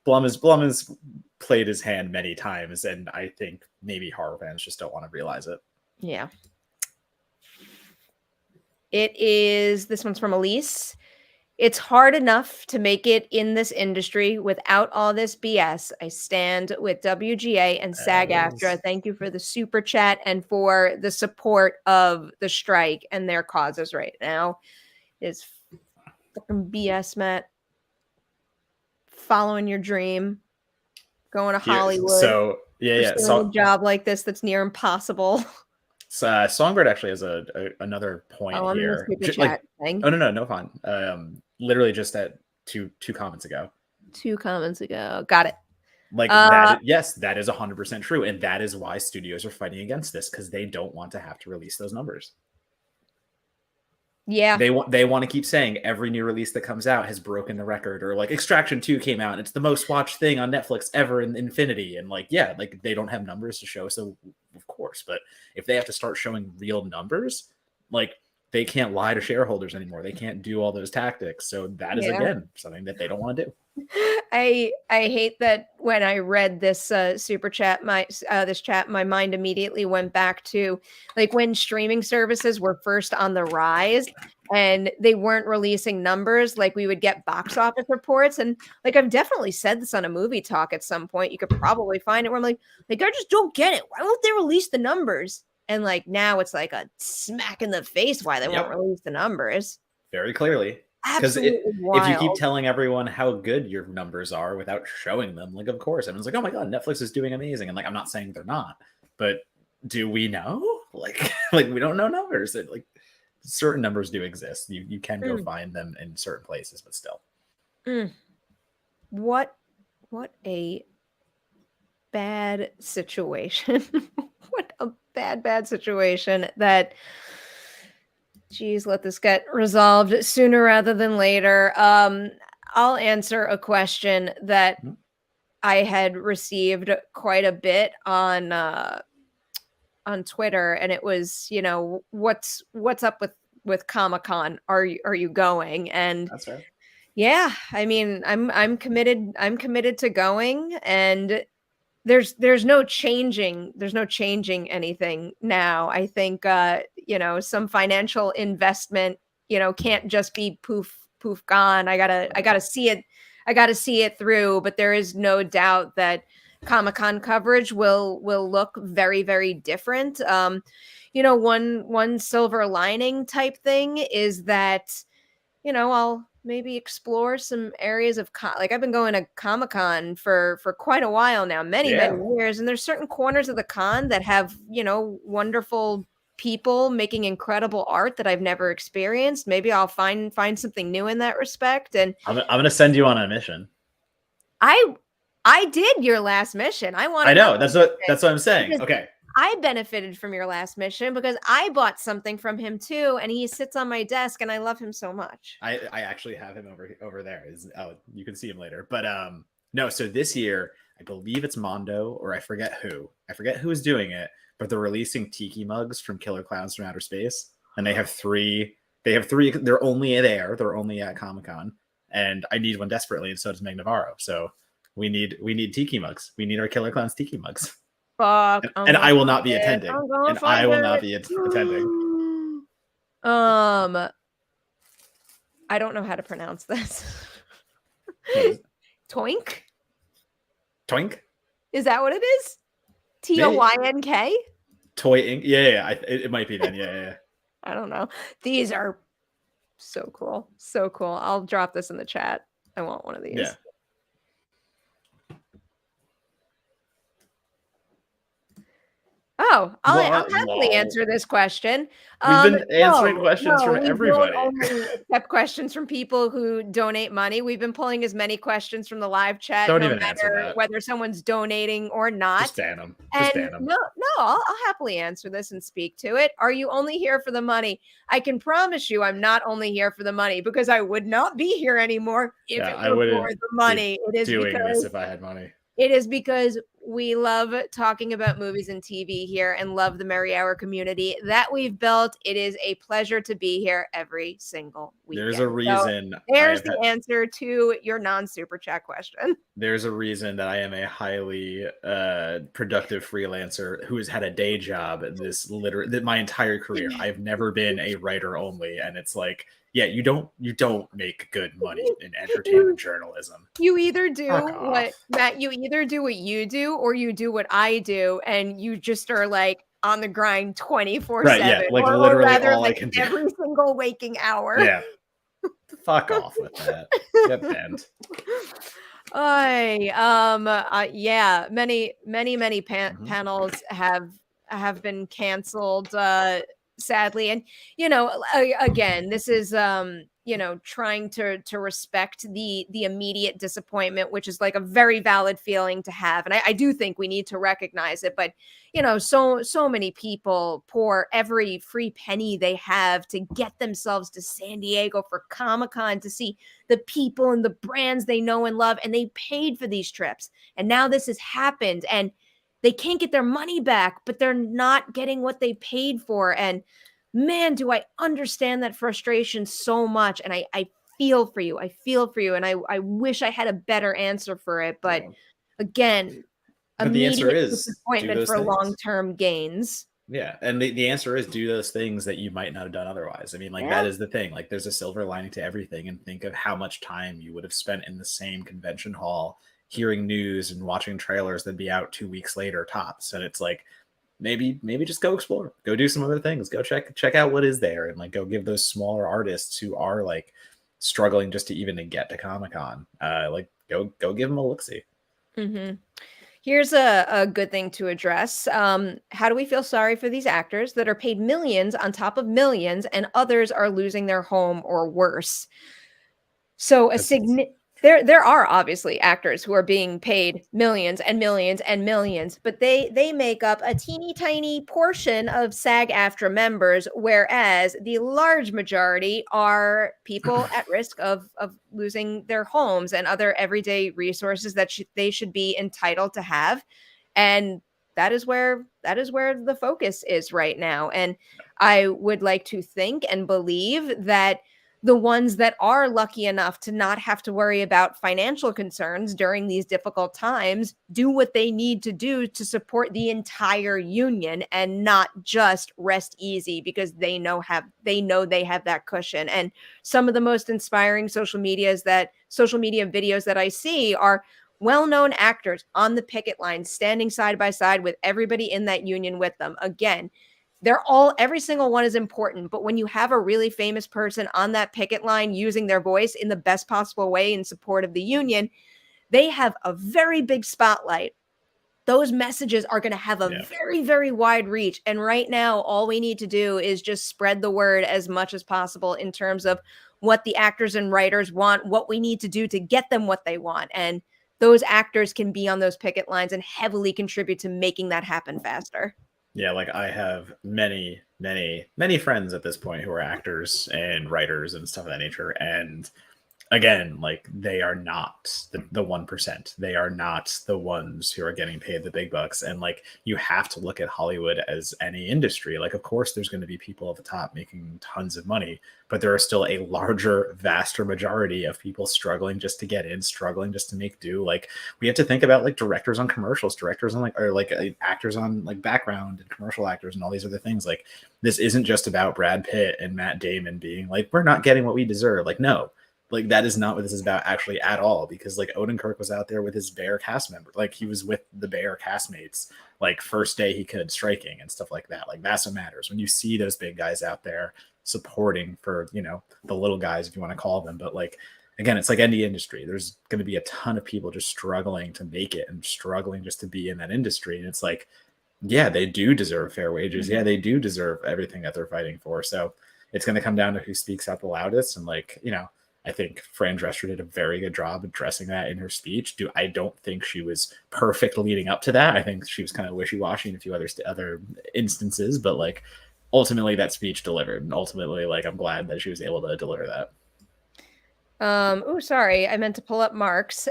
Blum has played his hand many times, and I think maybe horror fans just don't want to realize it. Yeah. This one's from Elise. It's hard enough to make it in this industry without all this BS. I stand with WGA and SAG-AFTRA. Thank you for the super chat and for the support of the strike and their causes right now. It's fucking BS, Matt. Following your dream, going to Hollywood, So yeah. pursuing a job like this that's near impossible. Songbird actually has another point Oh, I'm in the here. super chat Like, thing. oh no, fine. Literally just at two comments ago. 2 comments ago. Got it. Like that. Yes, that is 100% true, and that is why studios are fighting against this, because they don't want to have to release those numbers. Yeah. They want to keep saying every new release that comes out has broken the record, or like Extraction 2 came out and it's the most watched thing on Netflix ever in infinity, and like yeah, like they don't have numbers to show, so of course. But if they have to start showing real numbers, like they can't lie to shareholders anymore. They can't do all those tactics. So that is again something that they don't want to do. I hate that when I read this super chat, this chat, my mind immediately went back to like when streaming services were first on the rise and they weren't releasing numbers. Like we would get box office reports, and like I've definitely said this on a movie talk at some point. You could probably find it where I'm like I just don't get it. Why won't they release the numbers? And like now it's like a smack in the face why they won't release the numbers. Very clearly. Because if you keep telling everyone how good your numbers are without showing them, like, of course, everyone's like, oh my God, Netflix is doing amazing. And like, I'm not saying they're not, but do we know? Like, like we don't know numbers. Like certain numbers do exist. You can go find them in certain places, but still. What a bad situation. What a bad situation that, geez, let this get resolved sooner rather than later. I'll answer a question that Mhm. I had received quite a bit on Twitter, and it was, what's up with Comic-Con? Are you going? And That's fair. yeah, I mean, I'm committed to going, and there's no changing anything now. I think some financial investment, can't just be poof gone. I gotta see it. I gotta see it through, but there is no doubt that Comic-Con coverage will look very, very different. One silver lining type thing is that I'll maybe explore some areas of like I've been going to Comic-Con for quite a while now, many, many Yeah. years, and there's certain corners of the con that have, wonderful people making incredible art that I've never experienced. Maybe I'll find something new in that respect. And I'm gonna send you on a mission. I I did your last mission. I want I another know. mission That's what I'm saying. because Okay. I benefited from your last mission because I bought something from him too, and he sits on my desk, and I love him so much. I actually have him over there. You can see him later. But no, so this year I believe it's Mondo or I forget who. I forget who is doing it, but they're releasing tiki mugs from Killer Clowns from Outer Space. And they have three. They're only there. They're only at Comic-Con. And I need one desperately, and so does Meg Navarro. So we need tiki mugs. We need our Killer Clowns tiki mugs. Fuck, I'm And gonna I will not find be it. attending. I'm gonna And find I will not it. be attending. Um, I don't know how to pronounce this. What is it? Toink? Toink? Is that what it is? Toynk? Toy Ink. Yeah. It might be then. Yeah. I don't know. These are so cool. So cool. I'll drop this in the chat. I want one of these. Yeah. Oh, I'll happily Lol. answer this question. We've been answering No, questions no, from we don't everybody. only accept questions from people who donate money. We've been pulling as many questions from the live chat, Don't no even answer matter that. whether someone's donating or Just not. ban them. Just And ban them. no, I'll happily answer this and speak to it. Are you only here for the money? I can promise you I'm not only here for the money, because I would not be here anymore if Yeah, it I were for wouldn't the be money. doing this if I had money. It is because we love talking about movies and TV here and love the Merri Hour community that we've built. It is a pleasure to be here every single weekend. There's a reason there's the answer to your non-super chat question. There's a reason that I am a highly productive freelancer who has had a day job my entire career. I've never been a writer only, and it's like, yeah, you don't make good money in entertainment journalism. You either do Fuck what off. Matt, you either do what you do or you do what I do, and you just are like on the grind 24/7, Right, yeah, like or literally rather all I like can do. every single waking hour. Yeah. Fuck off with that. Get banned. Yeah, many panels have been canceled, sadly. And again, this is trying to respect the immediate disappointment, which is like a very valid feeling to have. And I do think we need to recognize it. But so many people pour every free penny they have to get themselves to San Diego for Comic-Con to see the people and the brands they know and love, and they paid for these trips. And now this has happened, and they can't get their money back, but they're not getting what they paid for. And man, do I understand that frustration so much. And I feel for you. I feel for you. And I wish I had a better answer for it. But again, But the answer immediate is do disappointment those for things. long-term gains. Yeah, and the answer is do those things that you might not have done otherwise. I mean, like that is the thing. Like there's a silver lining to everything, and think of how much time you would have spent in the same convention hall hearing news and watching trailers that'd be out 2 weeks later tops. And it's like maybe just go explore, go do some other things, go check out what is there, and like go give those smaller artists who are like struggling just to even to get to Comic-Con, like go give them a look-see. Mm-hmm. Here's a good thing to address. How do we feel sorry for these actors that are paid millions on top of millions, and others are losing their home or worse? So There are obviously actors who are being paid millions and millions and millions, but they make up a teeny tiny portion of SAG-AFTRA members, whereas the large majority are people at risk of losing their homes and other everyday resources that they should be entitled to have, and that is where the focus is right now. And I would like to think and believe that the ones that are lucky enough to not have to worry about financial concerns during these difficult times do what they need to do to support the entire union and not just rest easy because they know they have that cushion. And some of the most inspiring social media videos that I see are well-known actors on the picket line standing side by side with everybody in that union with them. Again, every single one is important, but when you have a really famous person on that picket line using their voice in the best possible way in support of the union, they have a very big spotlight. Those messages are going to have a Yeah. very, very wide reach. And right now, all we need to do is just spread the word as much as possible in terms of what the actors and writers want, what we need to do to get them what they want. And those actors can be on those picket lines and heavily contribute to making that happen faster. Yeah, like I have many, many, many friends at this point who are actors and writers and stuff of that nature. And again, like they are not the 1%. They are not the ones who are getting paid the big bucks. And like you have to look at Hollywood as any industry. Like, of course, there's going to be people at the top making tons of money, but there are still a larger, vaster majority of people struggling just to get in, struggling just to make do. Like we have to think about like directors on commercials, directors on actors on like background and commercial actors and all these other things. Like this isn't just about Brad Pitt and Matt Damon being like, we're not getting what we deserve. Like, no, like that is not what this is about actually at all, because like Odenkirk was out there with his Bear cast member, like he was with the Bear castmates like first day he could, striking and stuff like that. Like that's what matters when you see those big guys out there supporting for, you know, the little guys, if you want to call them. But like again, it's like any industry, there's going to be a ton of people just struggling to make it and struggling just to be in that industry. And it's like, yeah, they do deserve fair wages. Yeah, they do deserve everything that they're fighting for. So it's going to come down to who speaks out the loudest. And like, you know, I think Fran Drescher did a very good job addressing that in her speech. I don't think she was perfect leading up to that. I think she was kind of wishy-washy in a few other instances, but like ultimately that speech delivered. And ultimately, like I'm glad that she was able to deliver that. Oh, sorry, I meant to pull up Mark's.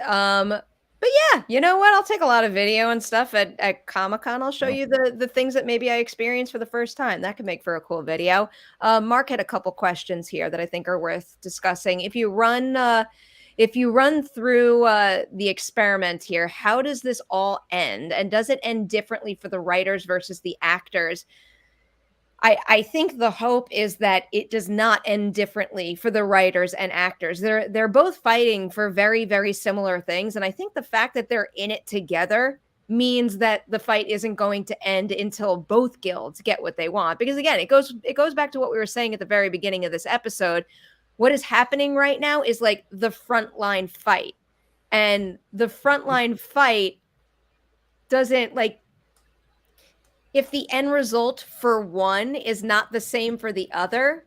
But yeah, you know what? I'll take a lot of video and stuff at Comic-Con. I'll show you the things that maybe I experienced for the first time. That could make for a cool video. Mark had a couple questions here that I think are worth discussing. If you run through the experiment here, how does this all end? And does it end differently for the writers versus the actors? I think the hope is that it does not end differently for the writers and actors. They're both fighting for very, very similar things. And I think the fact that they're in it together means that the fight isn't going to end until both guilds get what they want. Because again, it goes back to what we were saying at the very beginning of this episode. What is happening right now is like the frontline fight. And the frontline fight doesn't like, if the end result for one is not the same for the other,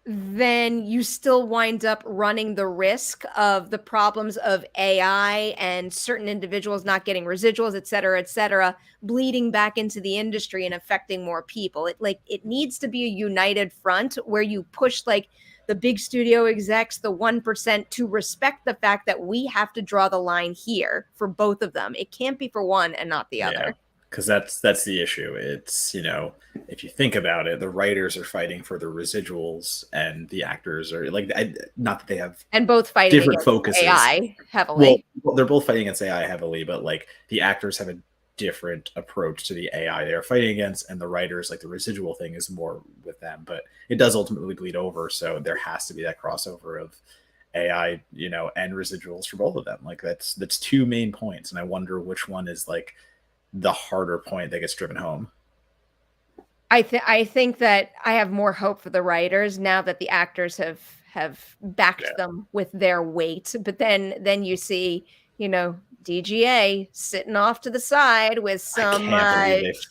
then you still wind up running the risk of the problems of AI and certain individuals not getting residuals, et cetera, bleeding back into the industry and affecting more people. It needs to be a united front where you push like the big studio execs, the 1%, to respect the fact that we have to draw the line here for both of them. It can't be for one and not the other. Because that's the issue. It's, you know, if you think about it, the writers are fighting for the residuals and the actors are like, not that they have and both fighting different focuses. AI heavily. Well, they're both fighting against AI heavily, but like the actors have a different approach to the AI they are fighting against, and the writers, like the residual thing is more with them, but it does ultimately bleed over. So there has to be that crossover of AI, you know, and residuals for both of them. Like that's two main points, and I wonder which one is like the harder point that gets driven home. I think that I have more hope for the writers now that the actors have backed them with their weight. But then you see, you know, WGA sitting off to the side with some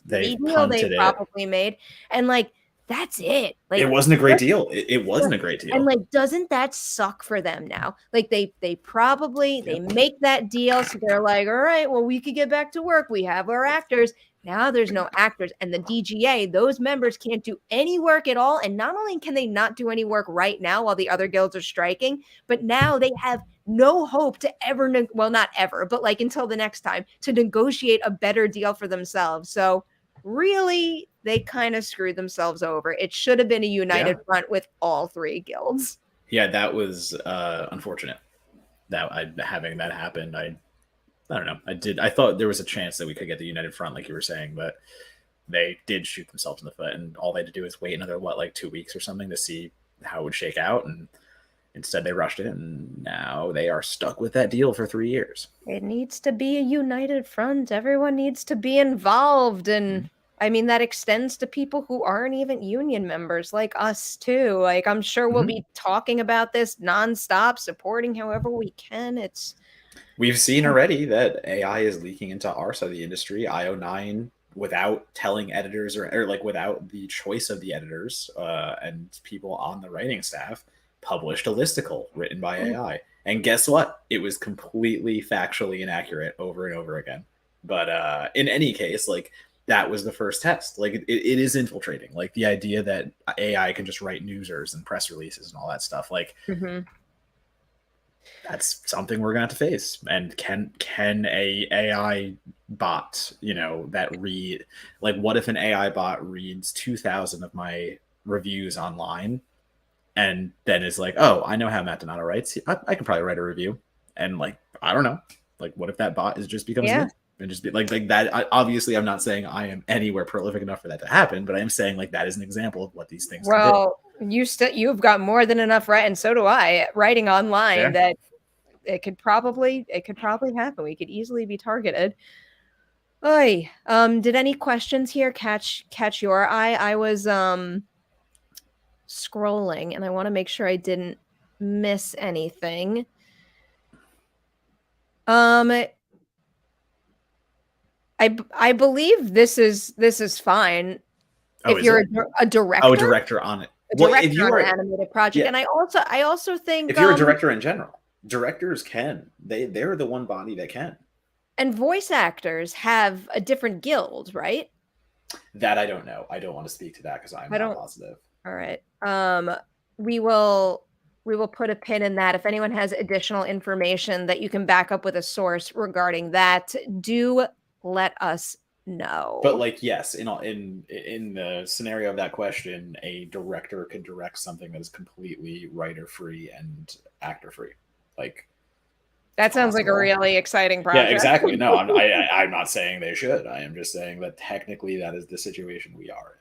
they deal they probably made, and like That's it. It Like, wasn't a great deal. It wasn't a great and deal. like, doesn't that suck for them now? Like they probably they Yep. make that deal, so they're like, all right, well, we could get back to work. We have our actors. Now there's no actors, and the DGA, those members can't do any work at all. And not only can they not do any work right now while the other guilds are striking, but now they have no hope to ever, well, not ever, but like until the next time to negotiate a better deal for themselves. So really, they kind of screwed themselves over. It should have been a united front with all three guilds. Yeah, that was unfortunate. Having that happen, I don't know. I thought there was a chance that we could get the united front, like you were saying, but they did shoot themselves in the foot, and all they had to do is wait another like 2 weeks or something to see how it would shake out, and instead they rushed it, and now they are stuck with that deal for 3 years. It needs to be a united front. Everyone needs to be involved, and I mean that extends to people who aren't even union members like us too. Like I'm sure we'll be talking about this nonstop, supporting however we can. We've seen already that AI is leaking into our side of the industry. IO9, without telling editors or like without the choice of the editors and people on the writing staff, published a listicle written by AI. And guess what? It was completely factually inaccurate over and over again. But in any case, like that was the first test. Like it is infiltrating. Like the idea that AI can just write newsers and press releases and all that stuff. Like that's something we're gonna have to face. And can a AI bot, that read, like what if an AI bot reads 2,000 of my reviews online and then is like, oh, I know how Matt Donato writes. I can probably write a review. And like, I don't know. Like, what if that bot just becomes me and just be like that? Obviously, I'm not saying I am anywhere prolific enough for that to happen, but I am saying like that is an example of what these things can do. You've got more than enough, right? And so do I. Writing online that it could probably happen. We could easily be targeted. Oy. Did any questions here catch your eye? I was scrolling and I want to make sure I didn't miss anything. I believe this is fine. Oh, if you're a director, a director on it, if you are an animated project, and I also think if you're a director in general, directors can they're the one body that can. And voice actors have a different guild, right? That I don't know. I don't want to speak to that because I'm not positive. All right. We will put a pin in that. If anyone has additional information that you can back up with a source regarding that, do let us know. But like, yes, in the scenario of that question, a director can direct something that is completely writer free and actor free. Like that sounds like a really exciting project. Yeah, exactly. No, I'm not saying they should. I am just saying that technically that is the situation we are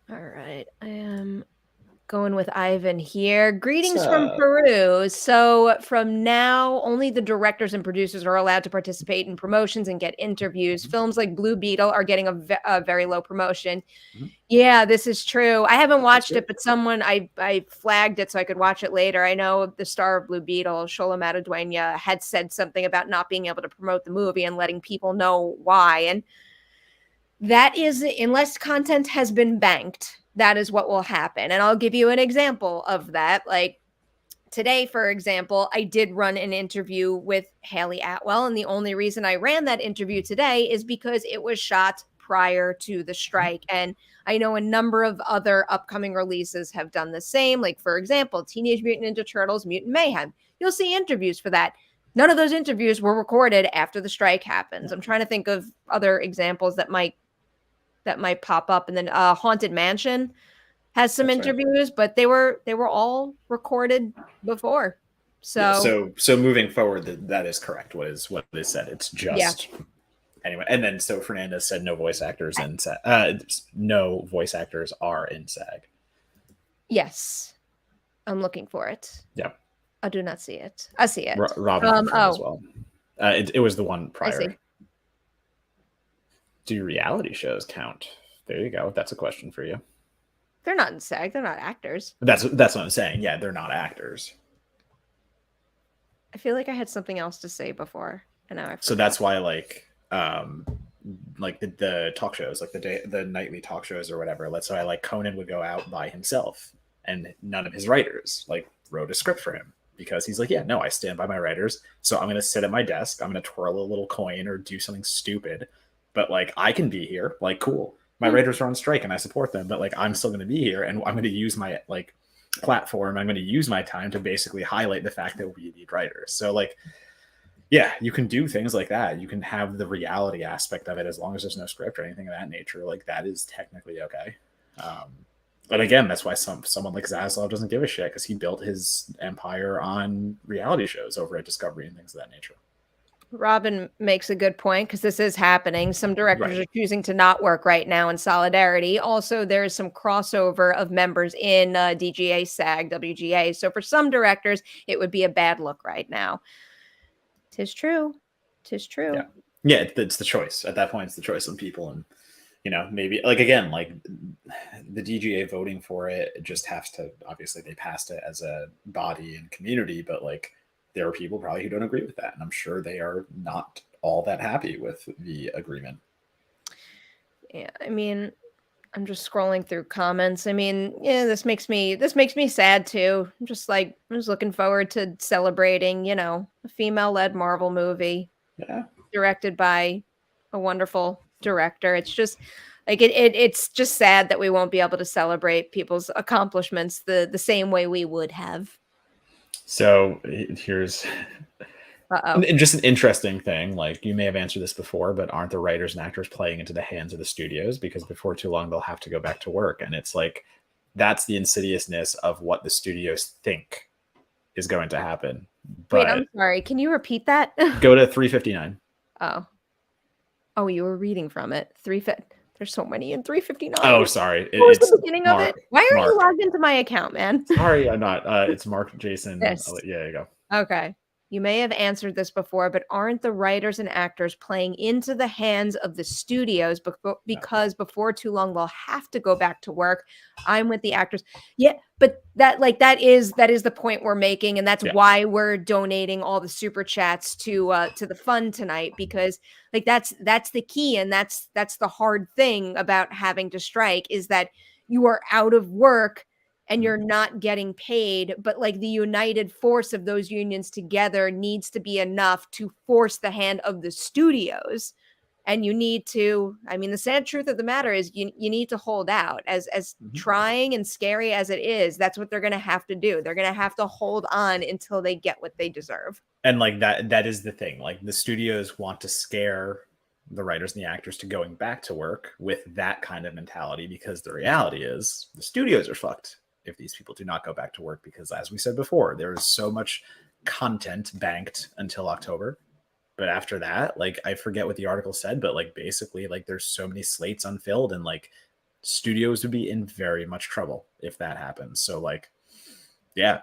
in. All right. I am going with Ivan here. Greetings from Peru. So from now, only the directors and producers are allowed to participate in promotions and get interviews. Films like Blue Beetle are getting a very low promotion. Yeah, this is true. I haven't watched it, but someone I flagged it so I could watch it later. I know the star of Blue Beetle, Shola Mataduena, had said something about not being able to promote the movie and letting people know why. And that is, unless content has been banked, that is what will happen. And I'll give you an example of that. Like today, for example, I did run an interview with Haley Atwell. And the only reason I ran that interview today is because it was shot prior to the strike. And I know a number of other upcoming releases have done the same. Like, for example, Teenage Mutant Ninja Turtles, Mutant Mayhem. You'll see interviews for that. None of those interviews were recorded after the strike happens. I'm trying to think of other examples that might pop up. And then Haunted Mansion has some interviews, but they were all recorded before. So moving forward, that is correct. What they said. It's just anyway. And then so Fernandez said no voice actors in SAG. No voice actors are in SAG. Yes, I'm looking for it. Yeah, I do not see it. I see it. Robin as well. It was the one prior. I see. Do reality shows count? There you go. That's a question for you. They're not in SAG. They're not actors. That's what I'm saying. Yeah, they're not actors. I feel like I had something else to say before, and now I forgot. So that's why, like, like the talk shows, like the nightly talk shows or whatever. Let's say like Conan would go out by himself, and none of his writers like wrote a script for him because he's like, yeah, no, I stand by my writers. So I'm gonna sit at my desk, I'm gonna twirl a little coin or do something stupid, but like I can be here, like cool. My Hmm. writers are on strike and I support them, but like I'm still gonna be here and I'm gonna use my like platform. I'm gonna use my time to basically highlight the fact that we need writers. So like yeah, you can do things like that. You can have the reality aspect of it as long as there's no script or anything of that nature. Like that is technically okay. Um, but again, that's why someone like Zaslav doesn't give a shit because he built his empire on reality shows over at Discovery and things of that nature. Robin makes a good point because this is happening. Some directors Right. are choosing to not work right now in solidarity. Also, there's some crossover of members in DGA, SAG, WGA. So for some directors, it would be a bad look right now. Tis true. Tis Yeah. true. Yeah, it's the choice. At that point, it's the choice on people. And, maybe like again, like the DGA voting for it just has to obviously they passed it as a body and community, but like there are people probably who don't agree with that. And I'm sure they are not all that happy with the agreement. Yeah, I mean, I'm just scrolling through comments. I mean, yeah, this makes me sad too. I'm just looking forward to celebrating, a female-led Marvel movie Yeah. directed by a wonderful director. It's just like it's just sad that we won't be able to celebrate people's accomplishments the same way we would have. So here's Uh-oh. just an interesting thing. Like you may have answered this before, but aren't the writers and actors playing into the hands of the studios because before too long they'll have to go back to work? And it's like that's the insidiousness of what the studios think is going to happen. Wait, I'm But sorry. Can you repeat that? go to 359. Oh. Oh, you were reading from it. There's so many in 359. Oh, sorry. What was It's the beginning of it? Mark. Why aren't you Mark. logged into my account, man? Sorry, I'm not. It's Mark Jason. Yes. Yeah, there you go. Okay. You may have answered this before, but aren't the writers and actors playing into the hands of the studios No. because before too long they'll have to go back to work? I'm with the actors. Yeah, but that is the point we're making, and that's Yeah. why we're donating all the super chats to the fund tonight because like that's the key, and that's the hard thing about having to strike is that you are out of work and you're not getting paid, but like the united force of those unions together needs to be enough to force the hand of the studios. And you need to, I mean, the sad truth of the matter is you need to hold out as Mhm. trying and scary as it is. That's what they're going to have to do. They're going to have to hold on until they get what they deserve. And like that is the thing. Like the studios want to scare the writers and the actors to going back to work with that kind of mentality because the reality is the studios are fucked if these people do not go back to work because as we said before, there is so much content banked until October. But after that, like I forget what the article said, but like basically like there's so many slates unfilled and like studios would be in very much trouble if that happens. So like yeah,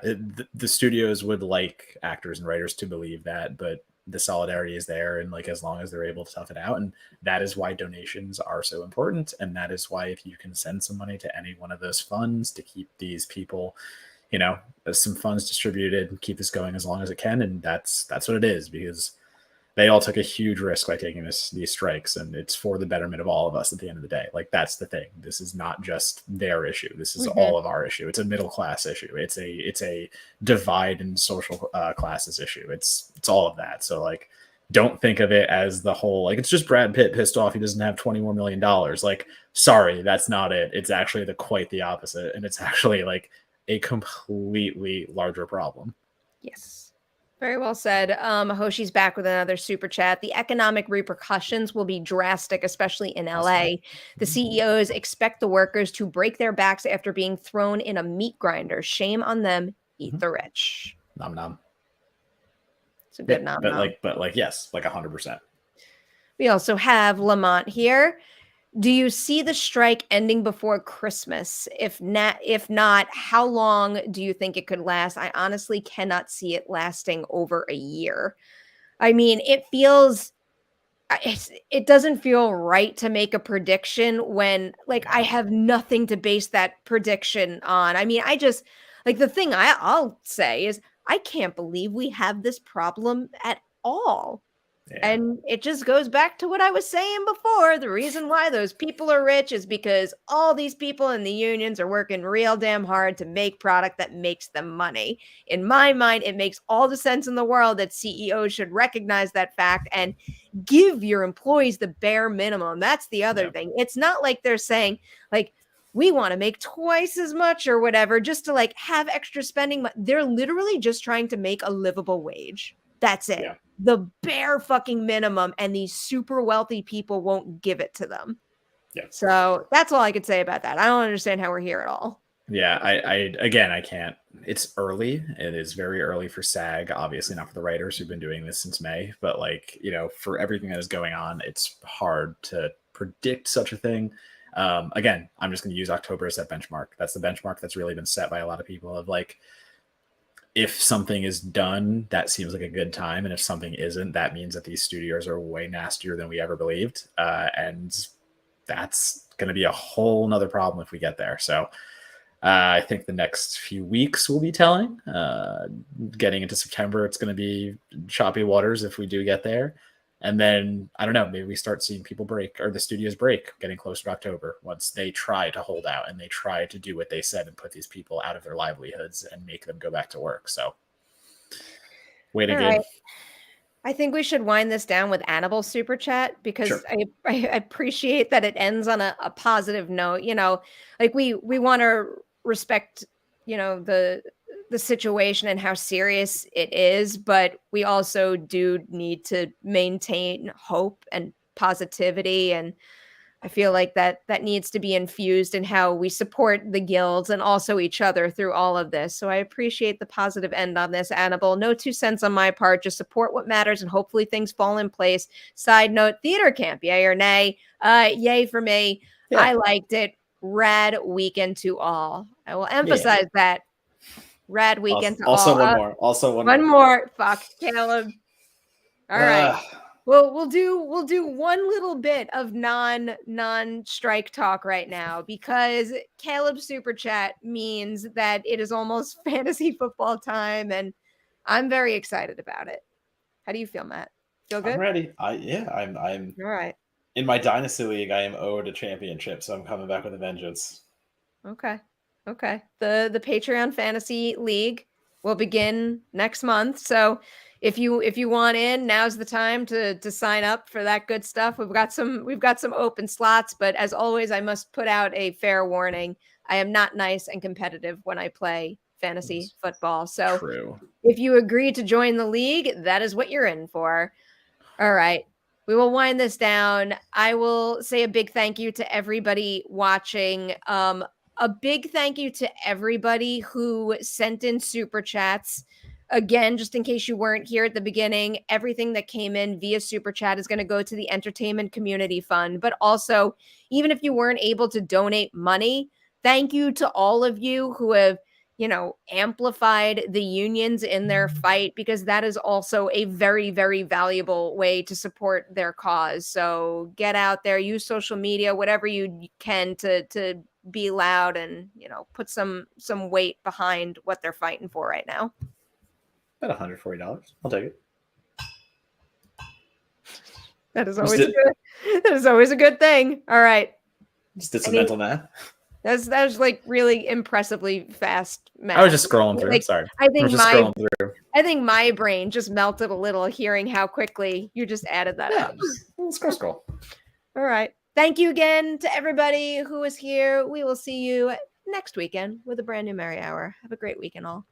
the studios would like actors and writers to believe that, but the solidarity is there, and like as long as they're able to tough it out, and that is why donations are so important, and that is why if you can send some money to any one of those funds to keep these people, some funds distributed and keep this going as long as it can, and that's what it is because they all took a huge risk by taking these strikes, and it's for the betterment of all of us at the end of the day. Like that's the thing. This is not just their issue. This is Mhm. all of our issue. It's a middle class issue. It's a divide in social classes issue. It's all of that. So like, don't think of it as the whole like it's just Brad Pitt pissed off he doesn't have $20 more million. Like, sorry, that's not it. It's actually quite the opposite, and it's actually like a completely larger problem. Yes. Very well said. Hoshi's back with another super chat. The economic repercussions will be drastic, especially in Awesome. LA. The CEOs expect the workers to break their backs after being thrown in a meat grinder. Shame on them. Eat Mhm. the rich. Nom nom. It's a Yeah, good nom but nom. like yes, like 100%. We also have Lamont here. Do you see the strike ending before Christmas? If not, how long do you think it could last? I honestly cannot see it lasting over a year. I mean, it doesn't feel right to make a prediction when like I Yeah. have nothing to base that prediction on. I mean, I just like the thing I'll say is I can't believe we have this problem at all. Yeah. And it just goes back to what I was saying before. The reason why those people are rich is because all these people in the unions are working real damn hard to make product that makes them money. In my mind, it makes all the sense in the world that CEOs should recognize that fact and give your employees the bare minimum. That's the other Yeah. thing. It's not like they're saying, like, we want to make twice as much or whatever just to like have extra spending. They're literally just trying to make a livable wage. That's it. Yeah. The bare fucking minimum, and these super wealthy people won't give it to them. Yeah. So that's all I could say about that. I don't understand how we're here at all. Yeah, I can't. It's early. It is very early for SAG. Obviously, not for the writers who've been doing this since May, but like for everything that is going on, it's hard to predict such a thing. Again, I'm just going to use October as that benchmark. That's the benchmark that's really been set by a lot of people. Of like, if something is done, that seems like a good time, and if something isn't, that means that these studios are way nastier than we ever believed, and that's going to be a whole nother problem if we get there. So. I think the next few weeks will be telling. Getting into September, it's going to be choppy waters if we do get there. And then, I don't know, maybe we start seeing people break, or the studios break, getting closer to October, once they try to hold out and they try to do what they said and put these people out of their livelihoods and make them go back to work. So, wait a game. I think we should wind this down with Annabelle's super chat because Sure. I appreciate that it ends on a positive note. Like we want to respect, the situation and how serious it is, but we also do need to maintain hope and positivity, and I feel like that needs to be infused in how we support the guilds and also each other through all of this. So I appreciate the positive end on this, Annabelle. No 2 cents on my part. Just support what matters and hopefully things fall in place. Side note, theater camp, yay or nay? Yay for me. Yeah. I liked it. Rad weekend to all. I will emphasize that. Rad weekend to also all. One more. Also one more. Fuck, Caleb. All right. Well, we'll do one little bit of non-strike talk right now because Caleb's super chat means that it is almost fantasy football time, and I'm very excited about it. How do you feel, Matt? Feel good? I'm ready. I'm All right. in my dynasty league. I am owed a championship, so I'm coming back with a vengeance. Okay. The Patreon Fantasy League will begin next month. So if you want in, now's the time to sign up for that good stuff. We've got some open slots, but as always, I must put out a fair warning. I am not nice and competitive when I play fantasy football. So True. If you agree to join the league, that is what you're in for. All right. We will wind this down. I will say a big thank you to everybody watching. A big thank you to everybody who sent in super chats. Again, just in case you weren't here at the beginning, everything that came in via super chat is going to go to the Entertainment Community Fund. But also, even if you weren't able to donate money, thank you to all of you who have amplified the unions in their fight, because that is also a very, very valuable way to support their cause. So get out there, use social media, whatever you can to be loud and, put some weight behind what they're fighting for right now. About $140. I'll take it. That is always a good thing. All right. Just did some mental math. That was like really impressively fast math. I was just scrolling through. Sorry. I think my brain just melted a little hearing how quickly you just added that up. Scroll. All right. Thank you again to everybody who was here. We will see you next weekend with a brand new Merri Hour. Have a great weekend all.